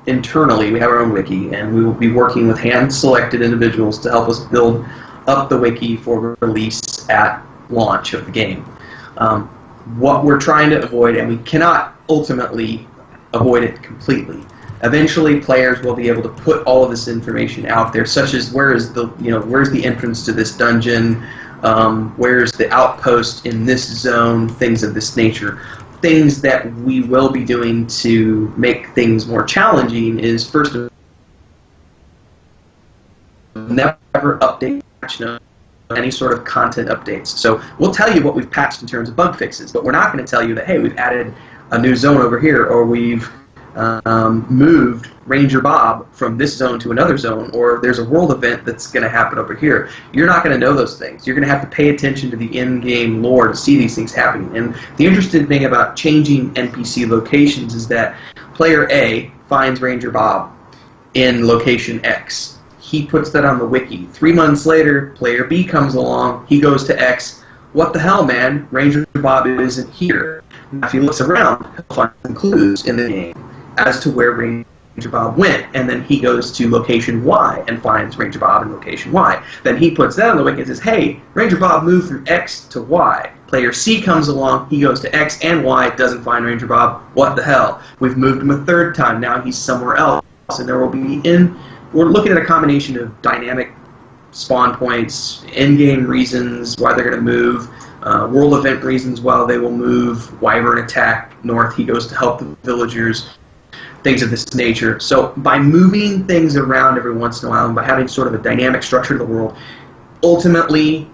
internally. We have our own wiki, and we will be working with hand-selected individuals to help us build up the wiki for release at launch of the game. What we're trying to avoid, and we cannot ultimately avoid it completely. Eventually, players will be able to put all of this information out there, such as where's the entrance to this dungeon, where's the outpost in this zone, things of this nature. Things that we will be doing to make things more challenging is, first of all, never update any sort of content updates. So we'll tell you what we've patched in terms of bug fixes, but we're not going to tell you that, hey, we've added a new zone over here, or we've moved Ranger Bob from this zone to another zone, or there's a world event that's going to happen over here. You're not going to know those things. You're going to have to pay attention to the in-game lore to see these things happening. And the interesting thing about changing NPC locations is that player A finds Ranger Bob in location X. He puts that on the wiki. 3 months later, player B comes along. He goes to X. What the hell, man? Ranger Bob isn't here. Now, if he looks around, he'll find some clues in the game as to where Ranger Bob went, and then he goes to location Y and finds Ranger Bob in location Y. Then he puts that on the wiki and says, hey, Ranger Bob moved from X to Y. Player C comes along, he goes to X and Y, doesn't find Ranger Bob. What the hell? We've moved him a 3rd time, now he's somewhere else, and there will be we're looking at a combination of dynamic spawn points, in-game reasons why they're going to move, world event reasons why they will move. Wyvern attack north, he goes to help the villagers, things of this nature. So by moving things around every once in a while and by having sort of a dynamic structure to the world, ultimately,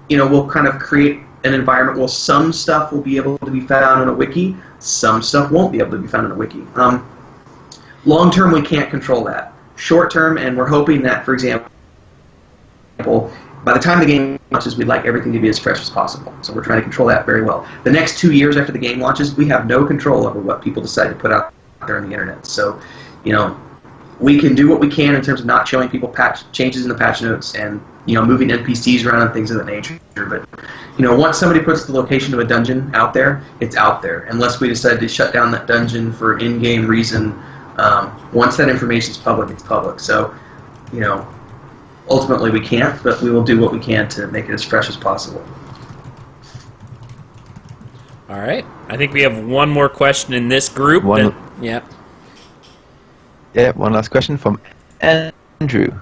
we'll kind of create an environment where some stuff will be able to be found in a wiki, some stuff won't be able to be found in a wiki. Long term, we can't control that. Short term, and we're hoping that, for example, by the time the game launches, we'd like everything to be as fresh as possible. So we're trying to control that very well. The next 2 years after the game launches, we have no control over what people decide to put out there on the internet. So, we can do what we can in terms of not showing people changes in the patch notes and moving NPCs around and things of that nature. But once somebody puts the location of a dungeon out there, it's out there. Unless we decide to shut down that dungeon for an in-game reason, once that information is public, it's public. So, ultimately we can't, but we will do what we can to make it as fresh as possible. All right. I think we have one more question in this group. Yeah, one last question from Andrew.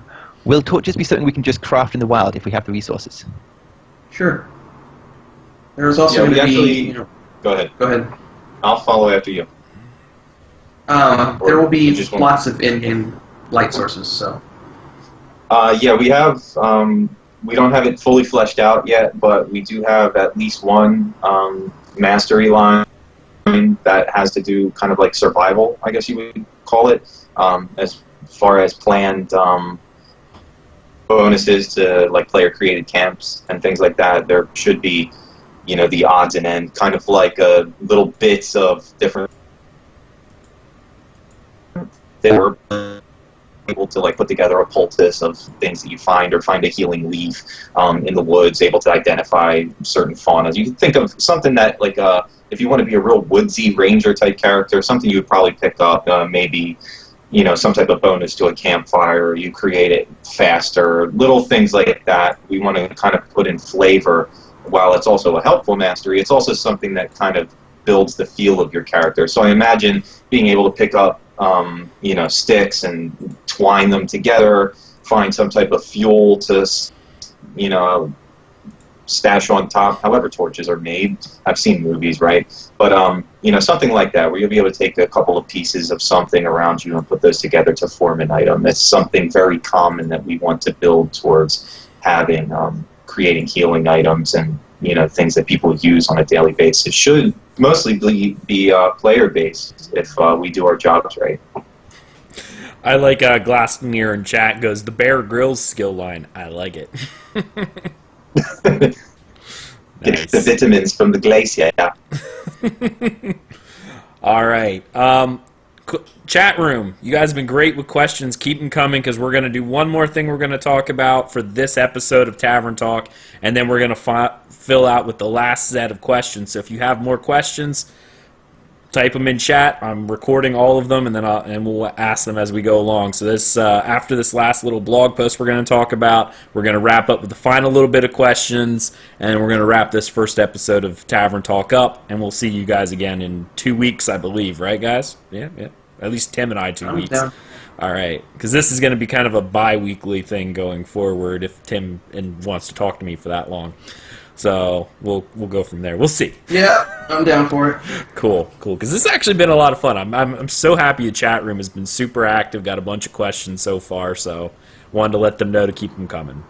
Will torches be something we can just craft in the wild if we have the resources? Sure. There's also going to be... Go ahead. Go ahead. I'll follow after you. There will be lots of in-game light sources, so... Yeah, we have... we don't have it fully fleshed out yet, but we do have at least one mastery line that has to do kind of like survival, I guess you would call it, as far as planned bonuses to like player-created camps and things like that. There should be, the odds and ends, kind of like little bits of different. They were able to like put together a poultice of things that you find, or find a healing leaf in the woods, able to identify certain faunas. You can think of something that like if you want to be a real woodsy ranger type character, something you would probably pick up, maybe some type of bonus to a campfire, or you create it faster, little things like that. We want to kind of put in flavor. While it's also a helpful mastery, it's also something that kind of builds the feel of your character. So I imagine being able to pick up sticks and twine them together, find some type of fuel to, stash on top, however torches are made. I've seen movies, right? But, something like that, where you'll be able to take a couple of pieces of something around you and put those together to form an item. It's something very common that we want to build towards having, creating healing items and, things that people use on a daily basis. Should mostly be player-based if we do our jobs right. I like Glassmere in chat goes, the Bear Grylls skill line. I like it. Get the vitamins from the glacier. All right. Chat room, you guys have been great with questions. Keep them coming, because we're going to do one more thing we're going to talk about for this episode of Tavern Talk, and then we're going to fill out with the last set of questions. So if you have more questions, type them in chat. I'm recording all of them, and then we'll ask them as we go along. So this after this last little blog post we're going to talk about, we're going to wrap up with the final little bit of questions, and we're going to wrap this first episode of Tavern Talk up, and we'll see you guys again in 2 weeks, I believe. Right, guys? Yeah. At least Tim and I 2 weeks. Down. All right, because this is going to be kind of a bi-weekly thing going forward if Tim wants to talk to me for that long. So we'll go from there. We'll see. Yeah, I'm down for it. Cool. Because this has actually been a lot of fun. I'm so happy the chat room has been super active. Got a bunch of questions so far, so wanted to let them know to keep them coming.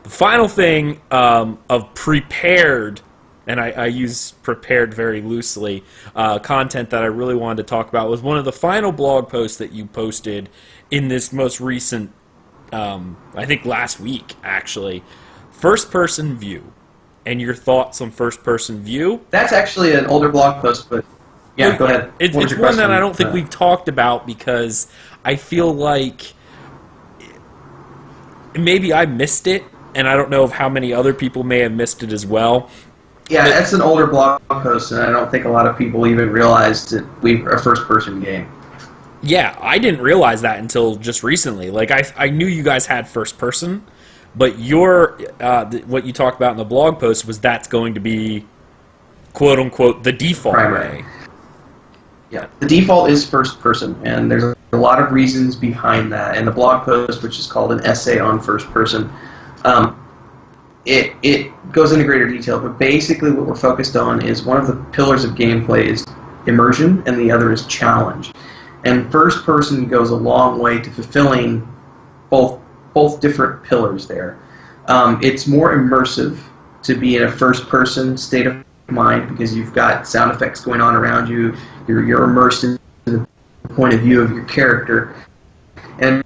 The final thing of prepared, and I use prepared very loosely, content that I really wanted to talk about was one of the final blog posts that you posted in this most recent, I think last week actually, first-person view. And your thoughts on first-person view? That's actually an older blog post, but yeah, go ahead. It's one that I don't think we've talked about, because I feel like maybe I missed it, and I don't know of how many other people may have missed it as well. Yeah, that's an older blog post, and I don't think a lot of people even realized that we're a first-person game. Yeah, I didn't realize that until just recently. Like, I knew you guys had first-person, but what you talked about in the blog post was that's going to be, quote-unquote, the default way. Yeah, the default is first-person, and there's a lot of reasons behind that. And the blog post, which is called an essay on first-person, it goes into greater detail, but basically what we're focused on is one of the pillars of gameplay is immersion, and the other is challenge. And first-person goes a long way to fulfilling both different pillars there. It's more immersive to be in a first-person state of mind, because you've got sound effects going on around you. You're immersed in the point of view of your character. And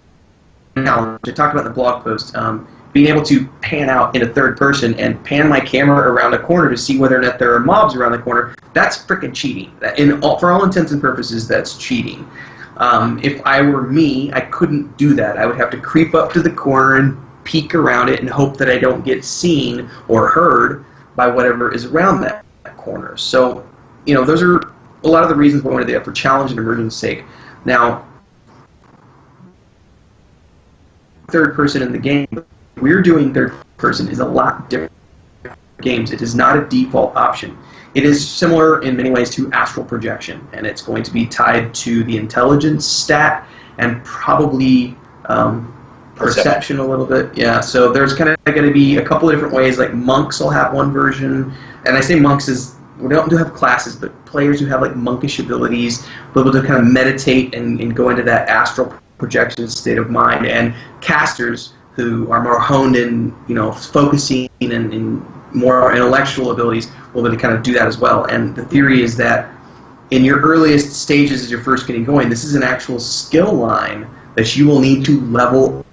now, to talk about the blog post, being able to pan out in a third person and pan my camera around a corner to see whether or not there are mobs around the corner, that's freaking cheating. For all intents and purposes, that's cheating. If I were me, I couldn't do that. I would have to creep up to the corner and peek around it and hope that I don't get seen or heard by whatever is around that corner. So, those are a lot of the reasons why I wanted to do that, for challenge and immersion's sake. Now, third person in the game, we're doing third person is a lot different games. It is not a default option. It is similar in many ways to astral projection, and it's going to be tied to the intelligence stat and probably perception a little bit. Yeah, so there's kind of going to be a couple of different ways. Like monks will have one version, and I say monks is, we don't have classes, but players who have like monkish abilities will be able to kind of meditate and go into that astral projection state of mind, and casters who are more honed in, focusing and more intellectual abilities will be able to kind of do that as well. And the theory is that in your earliest stages as you're first getting going, this is an actual skill line that you will need to level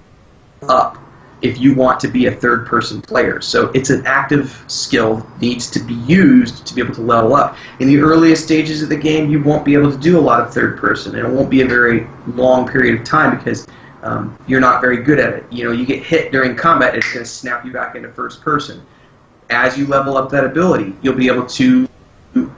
up if you want to be a third-person player. So it's an active skill, needs to be used to be able to level up. In the earliest stages of the game, you won't be able to do a lot of third-person, and it won't be a very long period of time because you're not very good at it. You get hit during combat, it's going to snap you back into first-person. As you level up that ability, you'll be able to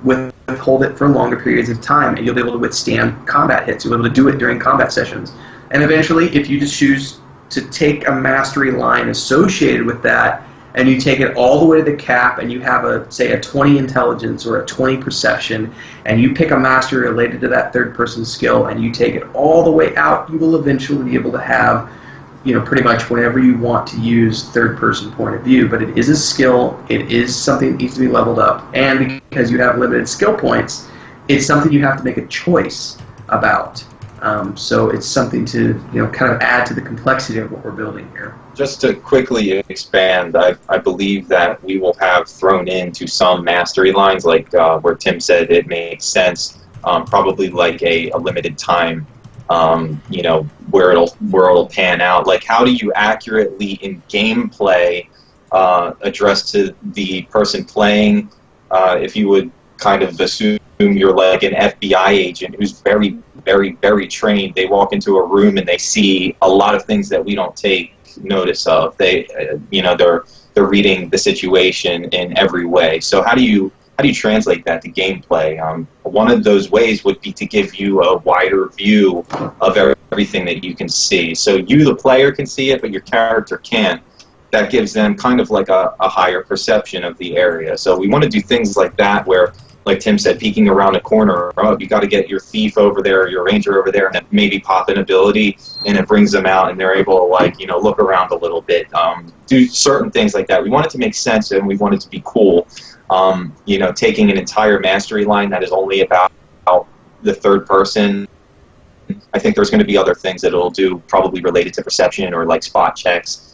withhold it for longer periods of time, and you'll be able to withstand combat hits. You'll be able to do it during combat sessions. And eventually, if you just choose to take a mastery line associated with that, and you take it all the way to the cap, and you have say a 20 intelligence or a 20 perception, and you pick a mastery related to that third-person skill, and you take it all the way out, you will eventually be able to have, pretty much whenever you want to use third-person point of view. But it is a skill. It is something that needs to be leveled up, and because you have limited skill points, it's something you have to make a choice about. So it's something to kind of add to the complexity of what we're building here. Just to quickly expand, I believe that we will have thrown into some mastery lines, like where Tim said it makes sense, probably like a limited time, where it'll pan out. Like, how do you accurately in gameplay address to the person playing? If you would kind of assume you're like an FBI agent who's very, very, very trained. They walk into a room and they see a lot of things that we don't take notice of. They're reading the situation in every way. So how do you translate that to gameplay? One of those ways would be to give you a wider view of everything that you can see. So you, the player, can see it, but your character can't. That gives them kind of like a higher perception of the area. So we want to do things like that where, like Tim said, peeking around a corner, you got to get your thief over there, your ranger over there, and then maybe pop an ability, and it brings them out, and they're able to, look around a little bit, do certain things like that. We want it to make sense, and we want it to be cool. Taking an entire mastery line that is only about the third person, I think there's going to be other things that it'll do, probably related to perception or like spot checks.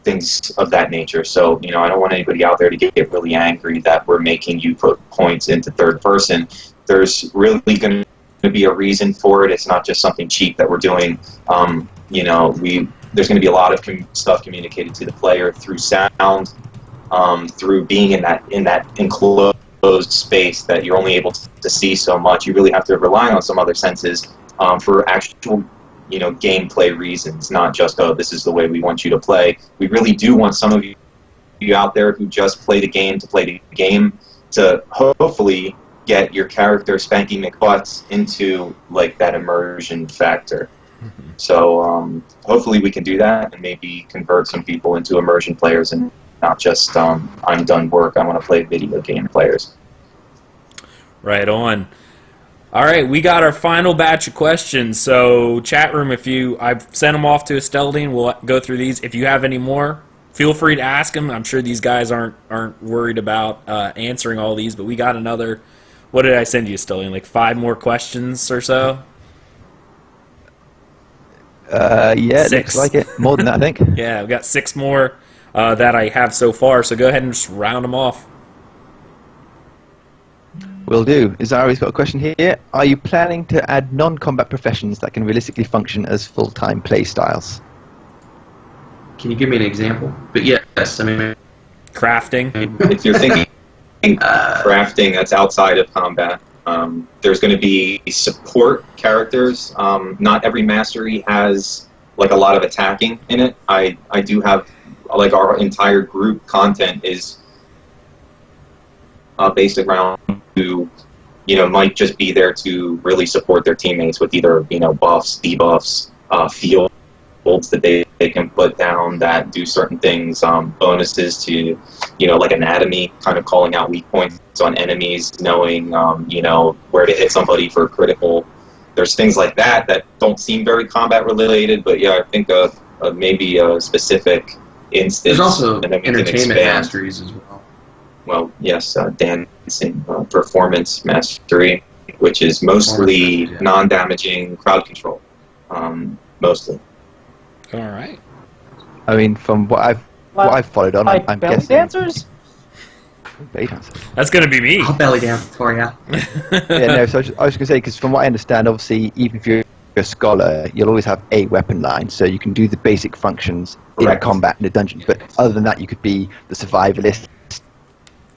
Things of that nature. So, I don't want anybody out there to get really angry that we're making you put points into third person. There's really going to be a reason for it. It's not just something cheap that we're doing. There's going to be a lot of stuff communicated to the player through sound, through being in that enclosed space that you're only able to see so much. You really have to rely on some other senses for actual gameplay reasons, not just, this is the way we want you to play. We really do want some of you out there who just play the game to play the game to hopefully get your character spanking McButts into like that immersion factor. Mm-hmm. So hopefully we can do that and maybe convert some people into immersion players and not just I'm done work, I want to play video game players. Right on. All right, we got our final batch of questions. So, chat room, I've sent them off to Asteldian. We'll go through these. If you have any more, feel free to ask them. I'm sure these guys aren't worried about answering all these. But we got another. What did I send you, Asteldian? Like 5 more questions or so. Yeah, 6. looks like it. More than that, I think. Yeah, we've got 6 more that I have so far. So go ahead and just round them off. Will do. Izari's got a question here. Are you planning to add non-combat professions that can realistically function as full-time play styles? Can you give me an example? But yes, crafting. If you're thinking crafting, that's outside of combat. There's going to be support characters. Not every mastery has like a lot of attacking in it. I do have, like, our entire group content is based around who, might just be there to really support their teammates with either, buffs, debuffs, fields that they can put down that do certain things, bonuses to, like anatomy, kind of calling out weak points on enemies, knowing, where to hit somebody for critical. There's things like that don't seem very combat related, but yeah, I think maybe a specific instance. There's also and then we entertainment can expand. masteries as well. Well, yes, dancing, performance mastery, which is mostly non-damaging crowd control, mostly. All right. I mean, from what I've followed on, Like I'm belly guessing. dancers? Belly dancers. That's going to be me. I'll belly dance for you. Yeah, no. So I was going to say, because from what I understand, obviously, even if you're a scholar, you'll always have a weapon line, so you can do the basic functions in Correct. combat in the dungeons. But other than that, you could be the survivalist.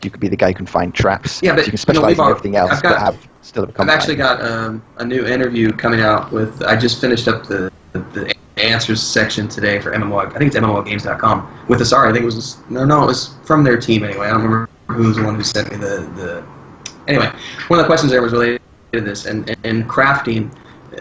You could be the guy who can find traps. Yeah, but so you can specialize in we've everything else, but still have a I've combat. actually got a new interview coming out with. I just finished up the answers section today for MMO. I think it's MMORgames.com with Asari. I think it was it was from their team anyway. I don't remember who was the one who sent me the. Anyway, one of the questions there was related to this and crafting.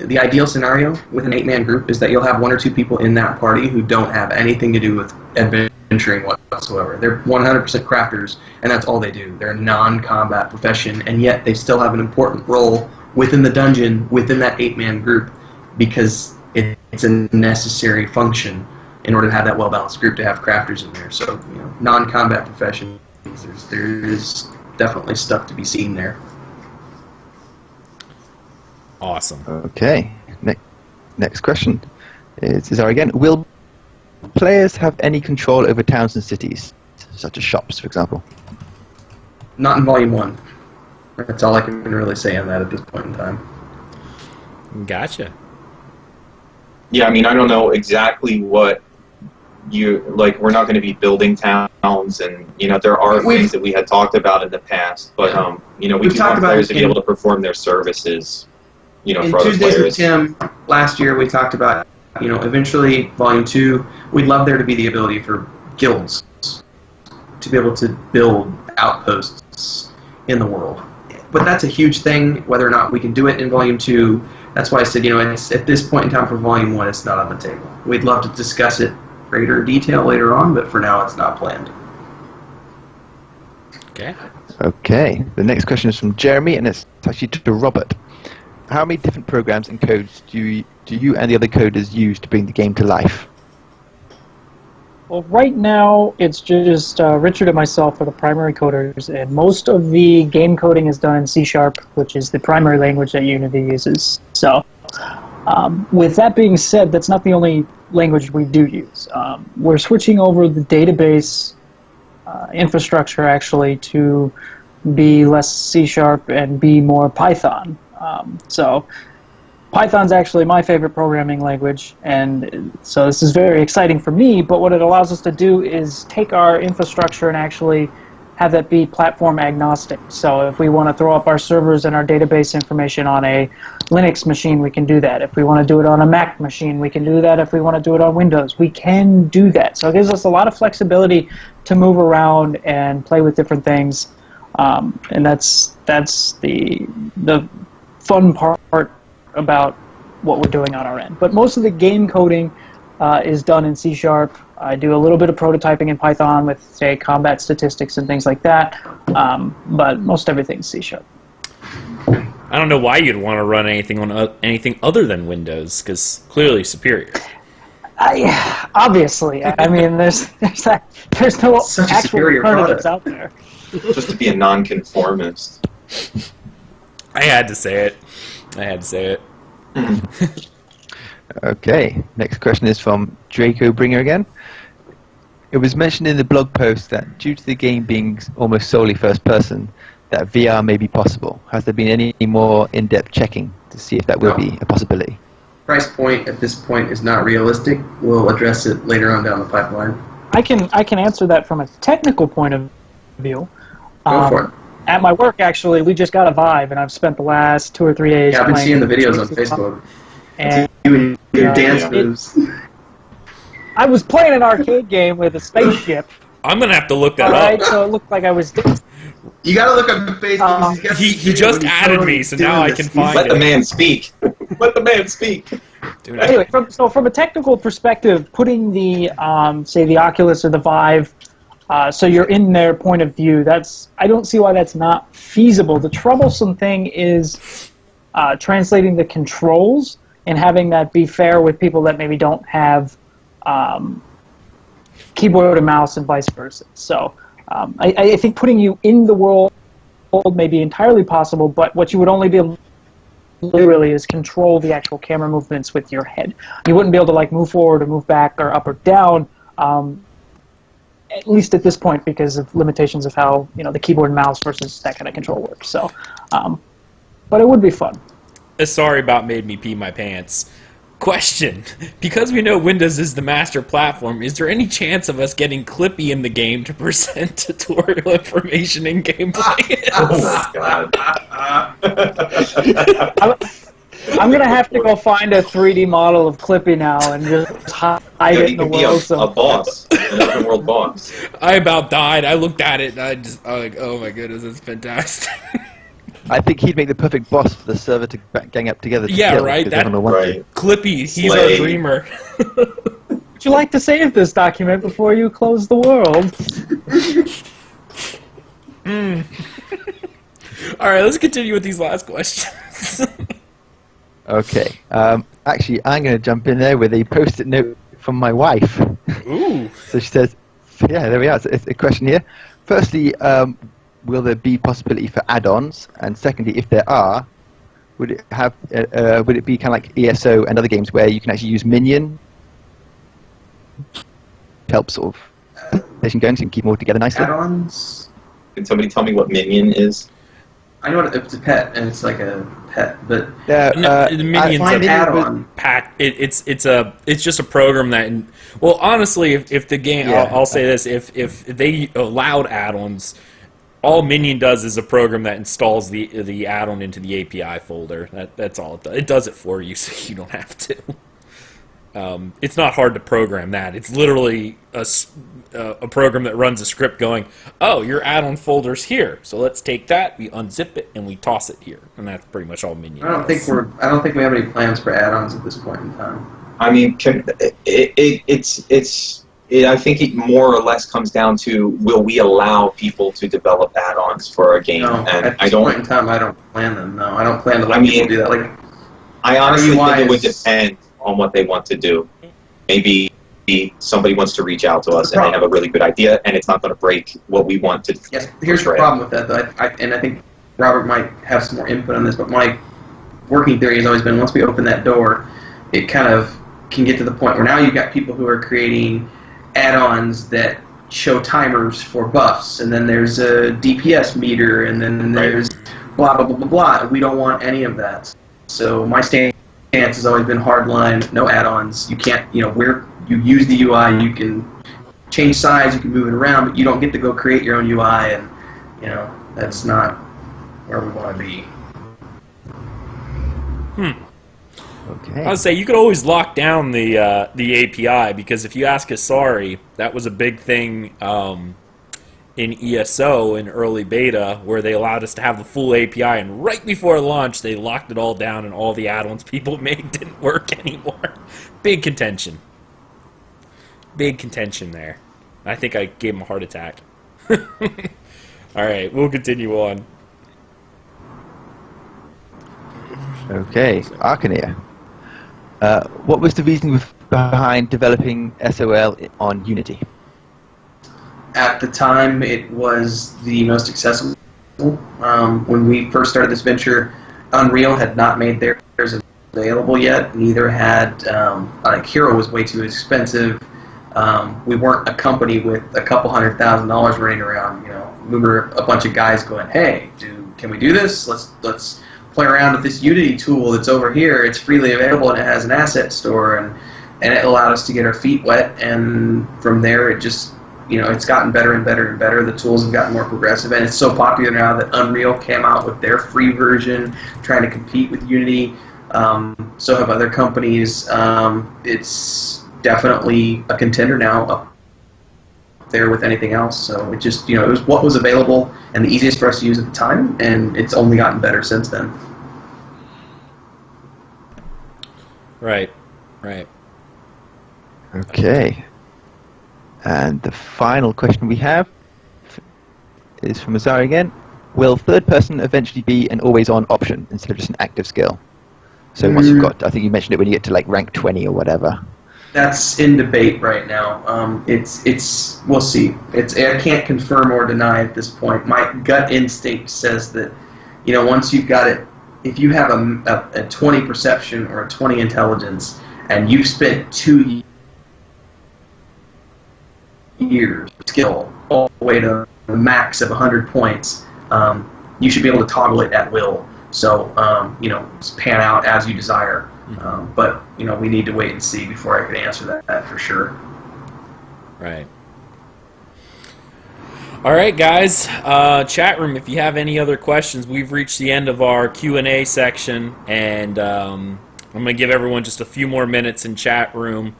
The ideal scenario with an 8-man group is that you'll have 1 or 2 people in that party who don't have anything to do with adventuring whatsoever. They're 100% crafters, and that's all they do. They're a non-combat profession, and yet they still have an important role within the dungeon, within that 8-man group, because it's a necessary function in order to have that well-balanced group to have crafters in there. So, non-combat professions, there's definitely stuff to be seen there. Awesome. Okay. Next question is our again. Will players have any control over towns and cities, such as shops, for example? Not in Volume 1. That's all I can really say on that at this point in time. Gotcha. Yeah, I mean, I don't know exactly what we're not going to be building towns, and, there are things that we had talked about in the past, but, we do want players to be able to perform their services, in for other Tuesdays players. with Tim last year, we talked about, eventually Volume 2, we'd love there to be the ability for guilds to be able to build outposts in the world. But that's a huge thing, whether or not we can do it in Volume 2. That's why I said, it's, at this point in time for Volume 1, it's not on the table. We'd love to discuss it in greater detail later on, but for now it's not planned. Okay. Okay. The next question is from Jeremy, and it's actually to Robert. How many different programs and codes do you and the other coders use to bring the game to life? Well, right now it's just Richard and myself are the primary coders, and most of the game coding is done in C#, which is the primary language that Unity uses. So, with that being said, that's not the only language we do use. We're switching over the database infrastructure actually to be less C# and be more Python. So Python's actually my favorite programming language, and so this is very exciting for me, but what it allows us to do is take our infrastructure and actually have that be platform agnostic. So if we want to throw up our servers and our database information on a Linux machine, we can do that. If we want to do it on a Mac machine, we can do that. If we want to do it on Windows, we can do that. So it gives us a lot of flexibility to move around and play with different things, and that's the fun part about what we're doing on our end. But most of the game coding is done in C#. I do a little bit of prototyping in Python with, say, combat statistics and things like that, but most everything's C#. I don't know why you'd want to run anything on anything other than Windows, because clearly superior. Obviously, I mean, there's no Such a actual superior alternatives product. out there. Just to be a nonconformist. I had to say it. Okay. Next question is from Draco Bringer again. It was mentioned in the blog post that due to the game being almost solely first person, that VR may be possible. Has there been any more in-depth checking to see if that will be a possibility? Price point at this point is not realistic. We'll address it later on down the pipeline. I can answer that from a technical point of view. Go for it. at my work, actually, we just got a Vive, and I've spent the last 2 or 3 days. Yeah, I've been playing seeing the videos on it. Facebook. And You and your dance moves. I was playing an arcade game with a spaceship. I'm gonna have to look that Alright, up. so it looked like I was. You gotta look up the Facebook. He just added me, so now I can find Let it. the man speak. Let the man speak. Dude, Anyway, from a technical perspective, putting the say the Oculus or the Vive, so you're in their point of view. I don't see why that's not feasible. The troublesome thing is translating the controls and having that be fair with people that maybe don't have keyboard and mouse and vice versa. So I think putting you in the world may be entirely possible, but what you would only be able literally is control the actual camera movements with your head. You wouldn't be able to like move forward or move back or up or down, at least at this point, because of limitations of how the keyboard and mouse versus that kind of control works. So, but it would be fun. Sorry about made me pee my pants. Question: because we know Windows is the master platform, is there any chance of us getting Clippy in the game to present tutorial information and gameplay? Oh my god. I'm going to have to go find a 3D model of Clippy now and just hide it He in the could be world. a boss, an open world boss. I about died. I looked at it and I was like, oh my goodness, it's fantastic. I think he'd make the perfect boss for the server to gang up together. To Yeah, kill, right, because everyone will want to. Clippy, he's Slay. our dreamer. Would you like to save this document before you close the world? Alright, let's continue with these last questions. Okay. Actually, I'm going to jump in there with a post-it note from my wife. Ooh. So she says, yeah, there we are. It's a question here. Firstly, will there be possibility for add-ons? And secondly, if there are, would it be kind of like ESO and other games where you can actually use Minion to help sort of station going so you can keep them all together nicely? Add-ons. Can somebody tell me what Minion is? I know it's a pet, and it's like a pet, but No, the Minion's find a add-on. pack. It's just a program that. Well, honestly, if the game, Yeah. I'll say this: if they allowed add-ons, all Minion does is a program that installs the add-on into the API folder. That's all it does. It does it for you, so you don't have to. It's not hard to program that. It's literally a program that runs a script going, oh, your add-on folder's here, so let's take that, we unzip it, and we toss it here, and that's pretty much all Minion I don't does. think we have any plans for add-ons at this point in time. I mean, I think it more or less comes down to, will we allow people to develop add-ons for our game? No, And at this point in time, I don't plan them. No, I don't plan to let people do that. Like, I honestly think it would RE-wise- depend on what they want to do. Maybe somebody wants to reach out to us and they have a really good idea, and it's not going to break what we want to. yes, here's the problem with that, though. I think Robert might have some more input on this, but my working theory has always been, once we open that door, it kind of can get to the point where now you've got people who are creating add-ons that show timers for buffs, and then there's a DPS meter, and then there's blah, blah, blah, blah, blah. We don't want any of that. So my stance has always been hardline, no add-ons. You can't, you use the UI, you can change size, you can move it around, but you don't get to go create your own UI, and, that's not where we want to be. Okay. I would say you could always lock down the API, because if you ask Asari, that was a big thing in ESO in early beta, where they allowed us to have the full API, and right before launch they locked it all down, and all the add-ons people made didn't work anymore. Big contention. Big contention there. I think I gave him a heart attack. Alright, we'll continue on. Okay, Arcaneer. What was the reason behind developing SOL on Unity? At the time, it was the most accessible. When we first started this venture, Unreal had not made theirs available yet. Neither had, Hero was way too expensive. We weren't a company with a couple $100,000 running around. We were a bunch of guys going, "Hey, can we do this? Let's play around with this Unity tool that's over here. It's freely available and it has an asset store," and it allowed us to get our feet wet. And from there, it just it's gotten better and better and better. The tools have gotten more progressive, and it's so popular now that Unreal came out with their free version, trying to compete with Unity. So have other companies. It's definitely a contender now up there with anything else. So it just, it was what was available and the easiest for us to use at the time, and it's only gotten better since then. Right. Okay. And the final question we have is from Azari again. Will third person eventually be an always-on option instead of just an active skill? So once you've got, I think you mentioned it when you get to like rank 20 or whatever. That's in debate right now. It's we'll see. I can't confirm or deny at this point. My gut instinct says that, once you've got it, if you have a 20 perception or a 20 intelligence, and you've spent 2 years skill all the way to a max of 100 points, you should be able to toggle it at will. So, just pan out as you desire. But, we need to wait and see before I can answer that for sure. Right. All right, guys. Chat room, if you have any other questions, we've reached the end of our Q&A section, and I'm going to give everyone just a few more minutes in chat room.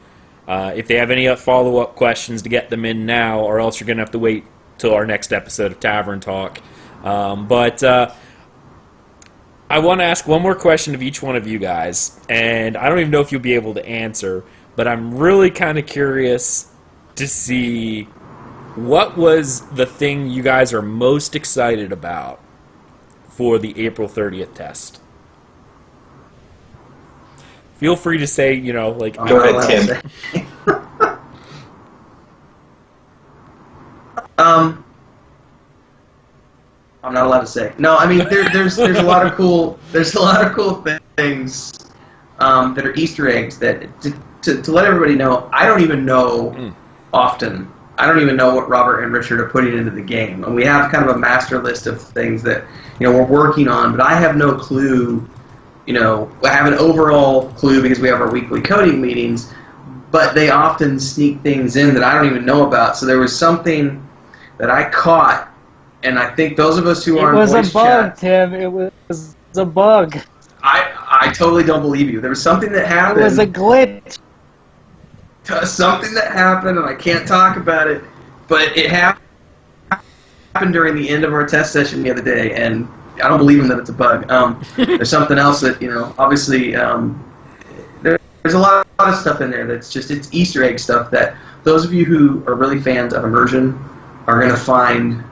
If they have any follow-up questions, to get them in now, or else you're going to have to wait till our next episode of Tavern Talk. But I want to ask one more question of each one of you guys, and I don't even know if you'll be able to answer, but I'm really kind of curious to see what was the thing you guys are most excited about for the April 30th test. Feel free to say, like... Go ahead, Tim. I'm not allowed to say. No, I mean there's a lot of cool things that are Easter eggs that to let everybody know. I don't even know often. I don't even know what Robert and Richard are putting into the game, and we have kind of a master list of things that we're working on, but I have no clue. I have an overall clue because we have our weekly coding meetings, but they often sneak things in that I don't even know about. So there was something that I caught. And I think those of us who are in voice chat... It was a bug, Tim. It was a bug. I totally don't believe you. There was something that happened. It was a glitch. Something that happened, and I can't talk about it. But it happened during the end of our test session the other day, and I don't believe in that it's a bug. There's something else that, obviously... there's a lot of stuff in there that's just... It's Easter egg stuff that those of you who are really fans of immersion are going to find...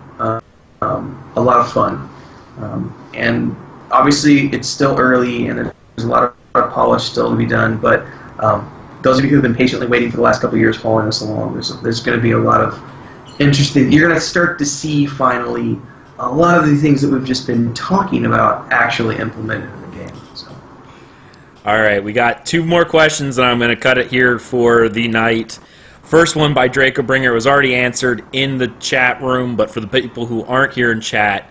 a lot of fun, and obviously it's still early and there's a lot of polish still to be done, but those of you who have been patiently waiting for the last couple of years following us along, there's going to be a lot of interesting, you're going to start to see finally a lot of the things that we've just been talking about actually implemented in the game. So. All right, we got 2 more questions and I'm going to cut it here for the night. First one by Draco Bringer was already answered in the chat room, but for the people who aren't here in chat,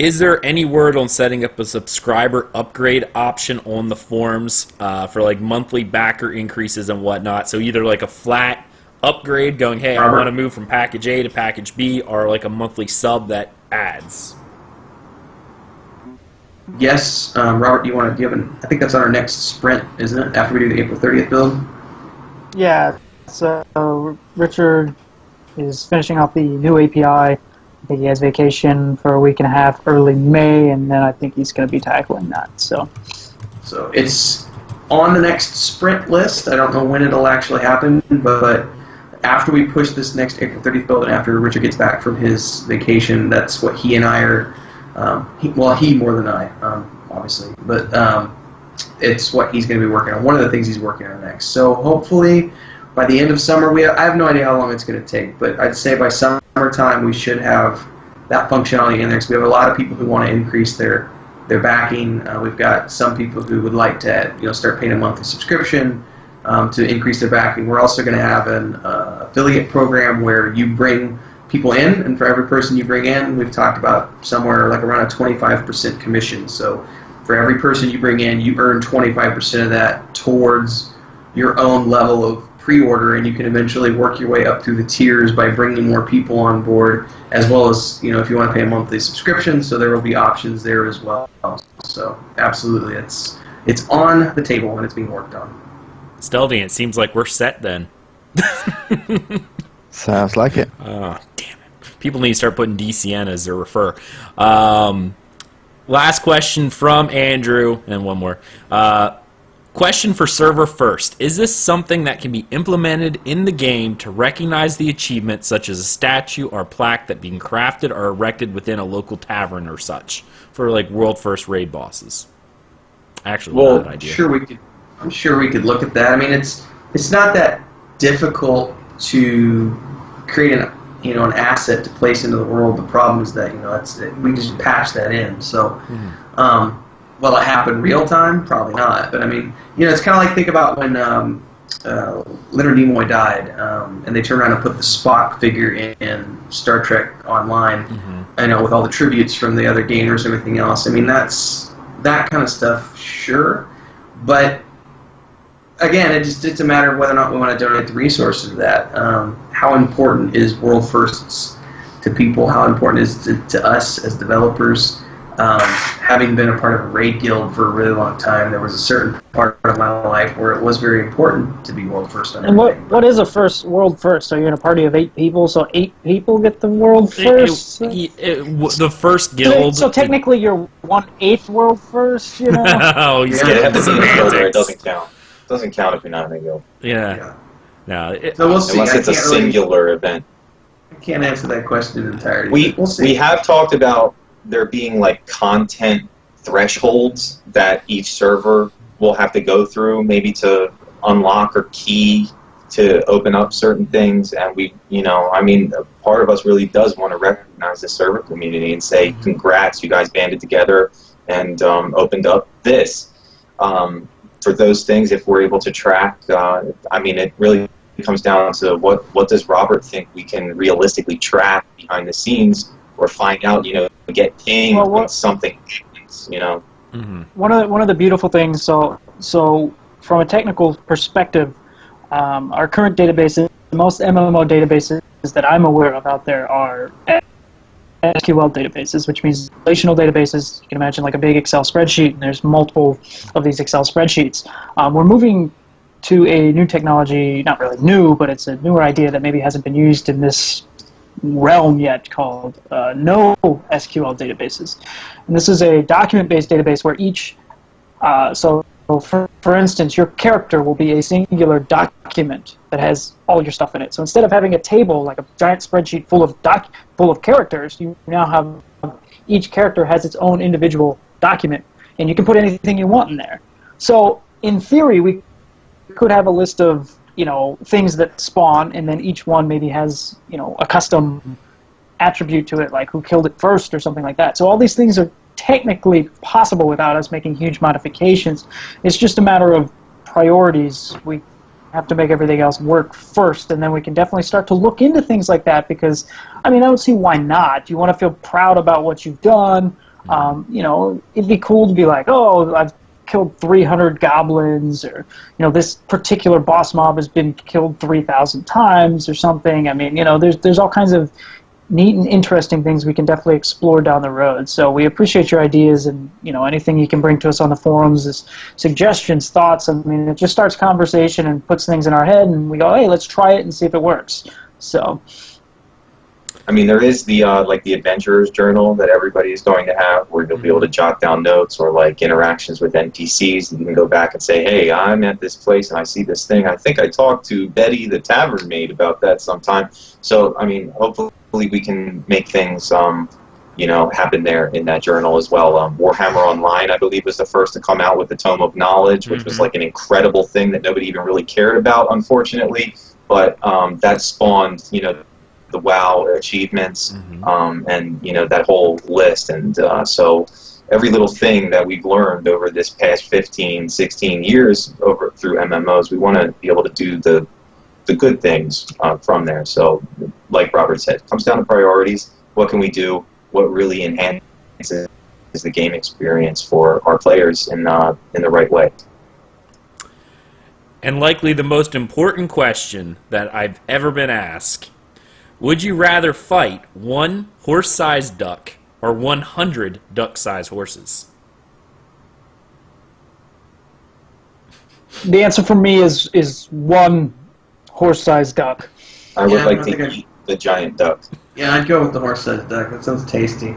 is there any word on setting up a subscriber upgrade option on the forums for like monthly backer increases and whatnot? So either like a flat upgrade going, hey, I want to move from package A to package B, or like a monthly sub that adds. Yes, Robert, do you want to give I think that's on our next sprint, isn't it? After we do the April 30th build? Yeah. So Richard is finishing off the new API. I think he has vacation for a week and a half early May, and then I think he's going to be tackling that. So it's on the next sprint list. I don't know when it'll actually happen, but after we push this next April 30th build and after Richard gets back from his vacation, that's what he and I are, he more than I, obviously, but it's what he's going to be working on. One of the things he's working on next. So hopefully... by the end of summer, I have no idea how long it's going to take, but I'd say by summertime we should have that functionality in there, because we have a lot of people who want to increase their backing. We've got some people who would like to start paying a monthly subscription to increase their backing. We're also going to have an affiliate program where you bring people in, and for every person you bring in, we've talked about somewhere like around a 25% commission. So for every person you bring in, you earn 25% of that towards your own level of pre-order, and you can eventually work your way up through the tiers by bringing more people on board, as well as, if you want to pay a monthly subscription, so there will be options there as well. So absolutely, it's on the table and it's being worked on. Asteldian, it seems like we're set then. Sounds like it. Oh, damn it. People need to start putting DCN as their refer. Last question from Andrew, and one more. Question for server first. Is this something that can be implemented in the game to recognize the achievement, such as a statue or plaque that being crafted or erected within a local tavern or such, for like world first raid bosses? Actually, not an idea. I'm sure we could look at that. I mean, it's not that difficult to create an asset to place into the world. The problem is that we just patch that in. So. Will it happen real time? Probably not. But I mean, it's kind of like, think about when Leonard Nimoy died, and they turned around and put the Spock figure in Star Trek Online. I know, with all the tributes from the other gamers and everything else. I mean, that's that kind of stuff, sure. But again, it's a matter of whether or not we want to donate the resources to that. How important is world firsts to people? How important is it to us as developers? Having been a part of a raid guild for a really long time, there was a certain part of my life where it was very important to be world first on everything. And what is a world first? Are you in a party of 8 people, so 8 people get the world first? The first guild. So technically, you're 1/8 world first. Oh, he's They have to getting be in a guild or it semantics. doesn't count. It doesn't count if you're not in a guild. Yeah. No. So we'll see. Unless it's a singular event. I can't answer that question in entirety. We'll see. We have talked about there being like content thresholds that each server will have to go through, maybe to unlock or key to open up certain things. And part of us really does want to recognize the server community and say, congrats, you guys banded together and opened up this. For those things, if we're able to track, it really comes down to what does Robert think we can realistically track behind the scenes, or find out, get pinged when something happens, One of the beautiful things, so from a technical perspective, our current databases, most MMO databases that I'm aware of out there are SQL databases, which means relational databases. You can imagine like a big Excel spreadsheet, and there's multiple of these Excel spreadsheets. We're moving to a new technology, not really new, but it's a newer idea that maybe hasn't been used in this realm yet, called no SQL databases. And this is a document-based database where each, for instance, your character will be a singular document that has all your stuff in it. So instead of having a table, like a giant spreadsheet full of characters, you now have each character has its own individual document, and you can put anything you want in there. So in theory, we could have a list of things that spawn, and then each one maybe has, a custom attribute to it, like who killed it first or something like that. So all these things are technically possible without us making huge modifications. It's just a matter of priorities. We have to make everything else work first, and then we can definitely start to look into things like that, because, I don't see why not. You want to feel proud about what you've done. It'd be cool to be like, oh, I've killed 300 goblins, or this particular boss mob has been killed 3,000 times or something. There's all kinds of neat and interesting things we can definitely explore down the road. So we appreciate your ideas, and anything you can bring to us on the forums is suggestions, thoughts. It just starts conversation and puts things in our head, and we go, hey, let's try it and see if it works. So there is the the adventurer's journal that everybody is going to have, where you'll be able to jot down notes or like interactions with NPCs, and you can go back and say, hey, I'm at this place and I see this thing. I think I talked to Betty, the tavern maid, about that sometime. So hopefully we can make things happen there in that journal as well. Warhammer Online, I believe, was the first to come out with the Tome of Knowledge, which was like an incredible thing that nobody even really cared about, unfortunately. But that spawned the WoW achievements, and that whole list. And so every little thing that we've learned over this past 15, 16 years through MMOs, we want to be able to do the good things from there. So like Robert said, it comes down to priorities. What can we do? What really enhances the game experience for our players in the right way? and likely the most important question that I've ever been asked. Would you rather fight one horse-sized duck or 100 duck-sized horses? The answer for me is one horse-sized duck. I would Yeah, like I to think eat the giant duck. Yeah, I'd go with the horse-sized duck. That sounds tasty.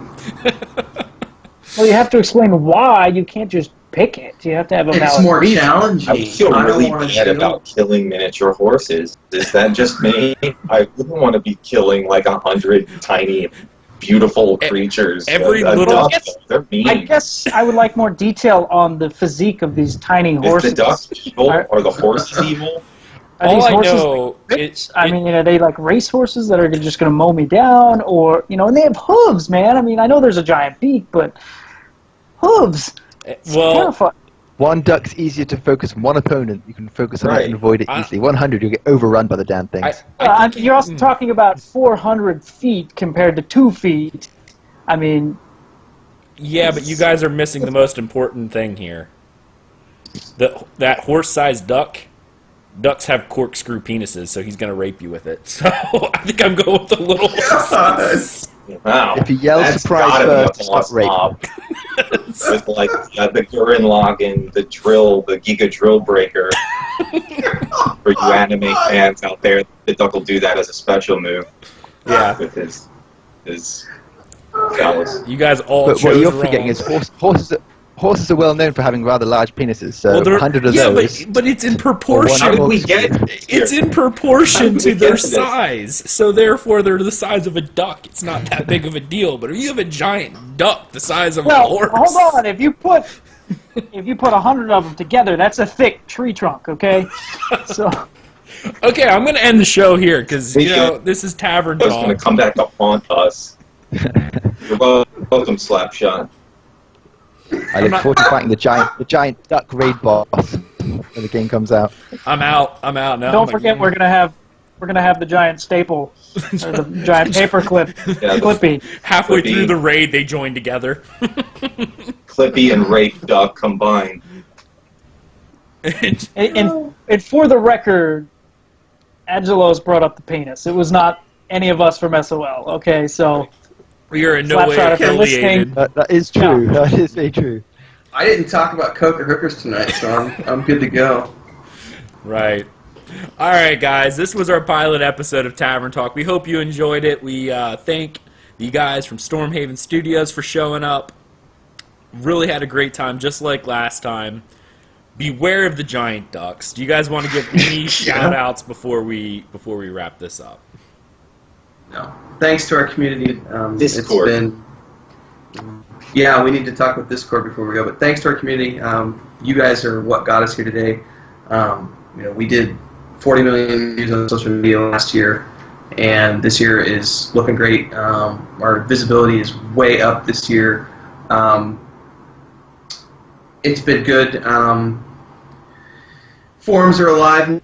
Well, you have to explain why. You can't just pick it. You have to have a It's valid more reason. challenging. I feel I don't really wanna bad kill- about killing miniature horses. Is that just me? I wouldn't want to be killing like 100 tiny, beautiful creatures. Every A little- duck, they're mean. I guess I would like more detail on the physique of these tiny horses. Is the duck evil or the horse evil? Are All these I horses know like is- I mean, are they like race horses that are just going to mow me down, or and they have hooves, man. I mean, I know there's a giant beak, but hooves. It's Well, terrifying. One duck's easier to focus on one opponent. You can focus on it Right. and avoid it easily. 100, you'll get overrun by the damn things. I think You're also talking about 400 feet compared to 2 feet. I mean, yeah, but you guys are missing the most important thing here. That horse-sized duck. Ducks have corkscrew penises, so he's gonna rape you with it. So I think I'm going with the little horses. Wow. If he yells That's surprise gotta first, be it's a not boss rape. mob. With like the Gurren Lagann, the drill, the Giga Drill Breaker. For you anime fans out there, the duck will do that as a special move. Yeah. With his phallus. You guys all But chose what you're wrong. forgetting is horses are well known for having rather large penises, so Well, 100 of yeah, those. but it's in or proportion. How did one we horse- get It's here? in proportion How did to we their get to this? size, so therefore they're the size of a duck. It's not that big of a deal. But if you have a giant duck the size of a well, horse, hold on. If you put 100 of them together, that's a thick tree trunk. Okay, so Okay, I'm going to end the show here because this is Tavern It's going to Talk. come back to haunt us. You're welcome, Slapshot. I look forward to fighting the giant duck raid boss when the game comes out. I'm out now. don't forget we're gonna have the giant staple or the giant paperclip Yeah, clippy. halfway Clippy. through the raid they join together. Clippy and Rape Duck combined. And for the record, Aggelos brought up the penis. It was not any of us from SOL. Okay, so You're in no way Slapshot, if you're affiliated. That is true. That is very true. I didn't talk about coke or hookers tonight, so I'm good to go. Right. All right, guys. This was our pilot episode of Tavern Talk. We hope you enjoyed it. We thank the guys from Stormhaven Studios for showing up. Really had a great time, just like last time. Beware of the giant ducks. Do you guys want to give any shout-outs before we wrap this up? No. Thanks to our community. Discord. It's been. Yeah, we need to talk with Discord before we go. But thanks to our community. You guys are what got us here today. We did 40 million views on social media last year, and this year is looking great. Our visibility is way up this year. It's been good. Forums are alive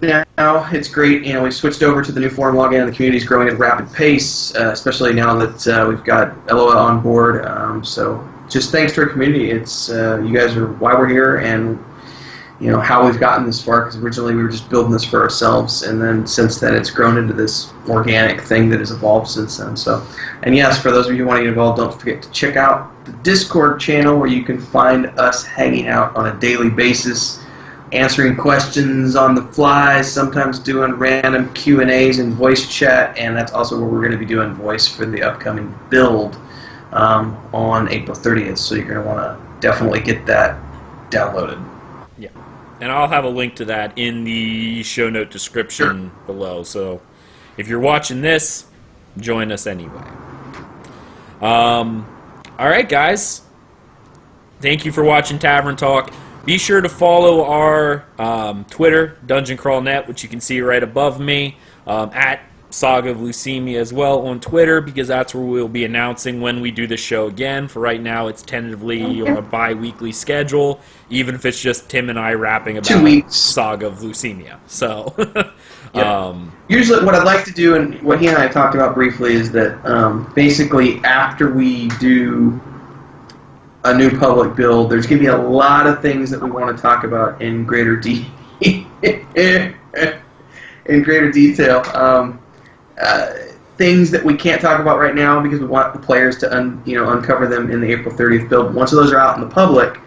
now. It's great. We switched over to the new forum login, and the community's growing at a rapid pace, especially now that we've got Eloa on board. So just thanks to our community. It's you guys are why we're here, and how we've gotten this far, because originally we were just building this for ourselves, and then since then it's grown into this organic thing that has evolved since then. So, and yes, for those of you who want to get involved, don't forget to check out the Discord channel where you can find us hanging out on a daily basis, answering questions on the fly, sometimes doing random Q&As and voice chat, and that's also where we're going to be doing voice for the upcoming build on April 30th, so you're going to want to definitely get that downloaded. And I'll have a link to that in the show note description below. So if you're watching this, join us anyway. All right, guys. Thank you for watching Tavern Talk. Be sure to follow our Twitter, Dungeon Crawl Net, which you can see right above me, at Saga of Lucimia as well on Twitter, because that's where we'll be announcing when we do the show again. For right now, it's tentatively on a bi-weekly schedule, even if it's just Tim and I rapping about 2 weeks. Saga of Lucimia. So, Usually what I'd like to do, and what he and I have talked about briefly, is that basically after we do a new public build, there's going to be a lot of things that we want to talk about in greater in greater detail. Things that we can't talk about right now because we want the players to uncover them in the April 30th build. Once those are out in the public,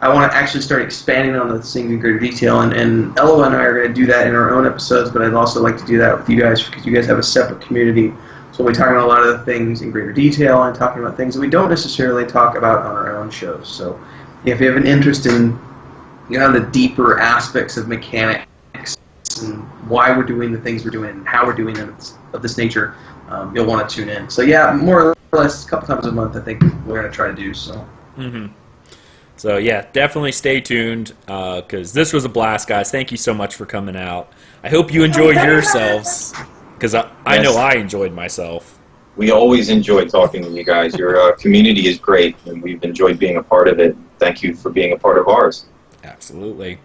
I want to actually start expanding on those things in greater detail. And Ella and I are going to do that in our own episodes, but I'd also like to do that with you guys because you guys have a separate community. So we'll be talking about a lot of the things in greater detail and talking about things that we don't necessarily talk about on our own shows. So if you have an interest in the deeper aspects of mechanics and why we're doing the things we're doing and how we're doing them of this nature, you'll want to tune in. So yeah, more or less a couple times a month I think we're going to try to do so. Mm-hmm. So yeah, definitely stay tuned because this was a blast, guys. Thank you so much for coming out. I hope you enjoyed yourselves because I know I enjoyed myself. We always enjoy talking to you guys. Your community is great, and we've enjoyed being a part of it. Thank you for being a part of ours. Absolutely.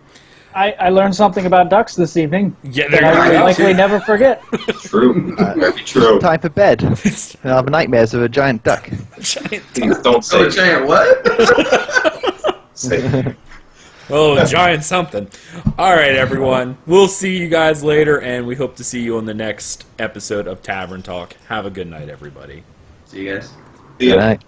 I learned something about ducks this evening. Yeah, that I will likely never forget. True. Very true. Time for bed. I'll have nightmares of a giant duck. Please don't say a giant what? Oh, giant something. All right, everyone. We'll see you guys later, and we hope to see you on the next episode of Tavern Talk. Have a good night, everybody. See you guys. See ya. Good night.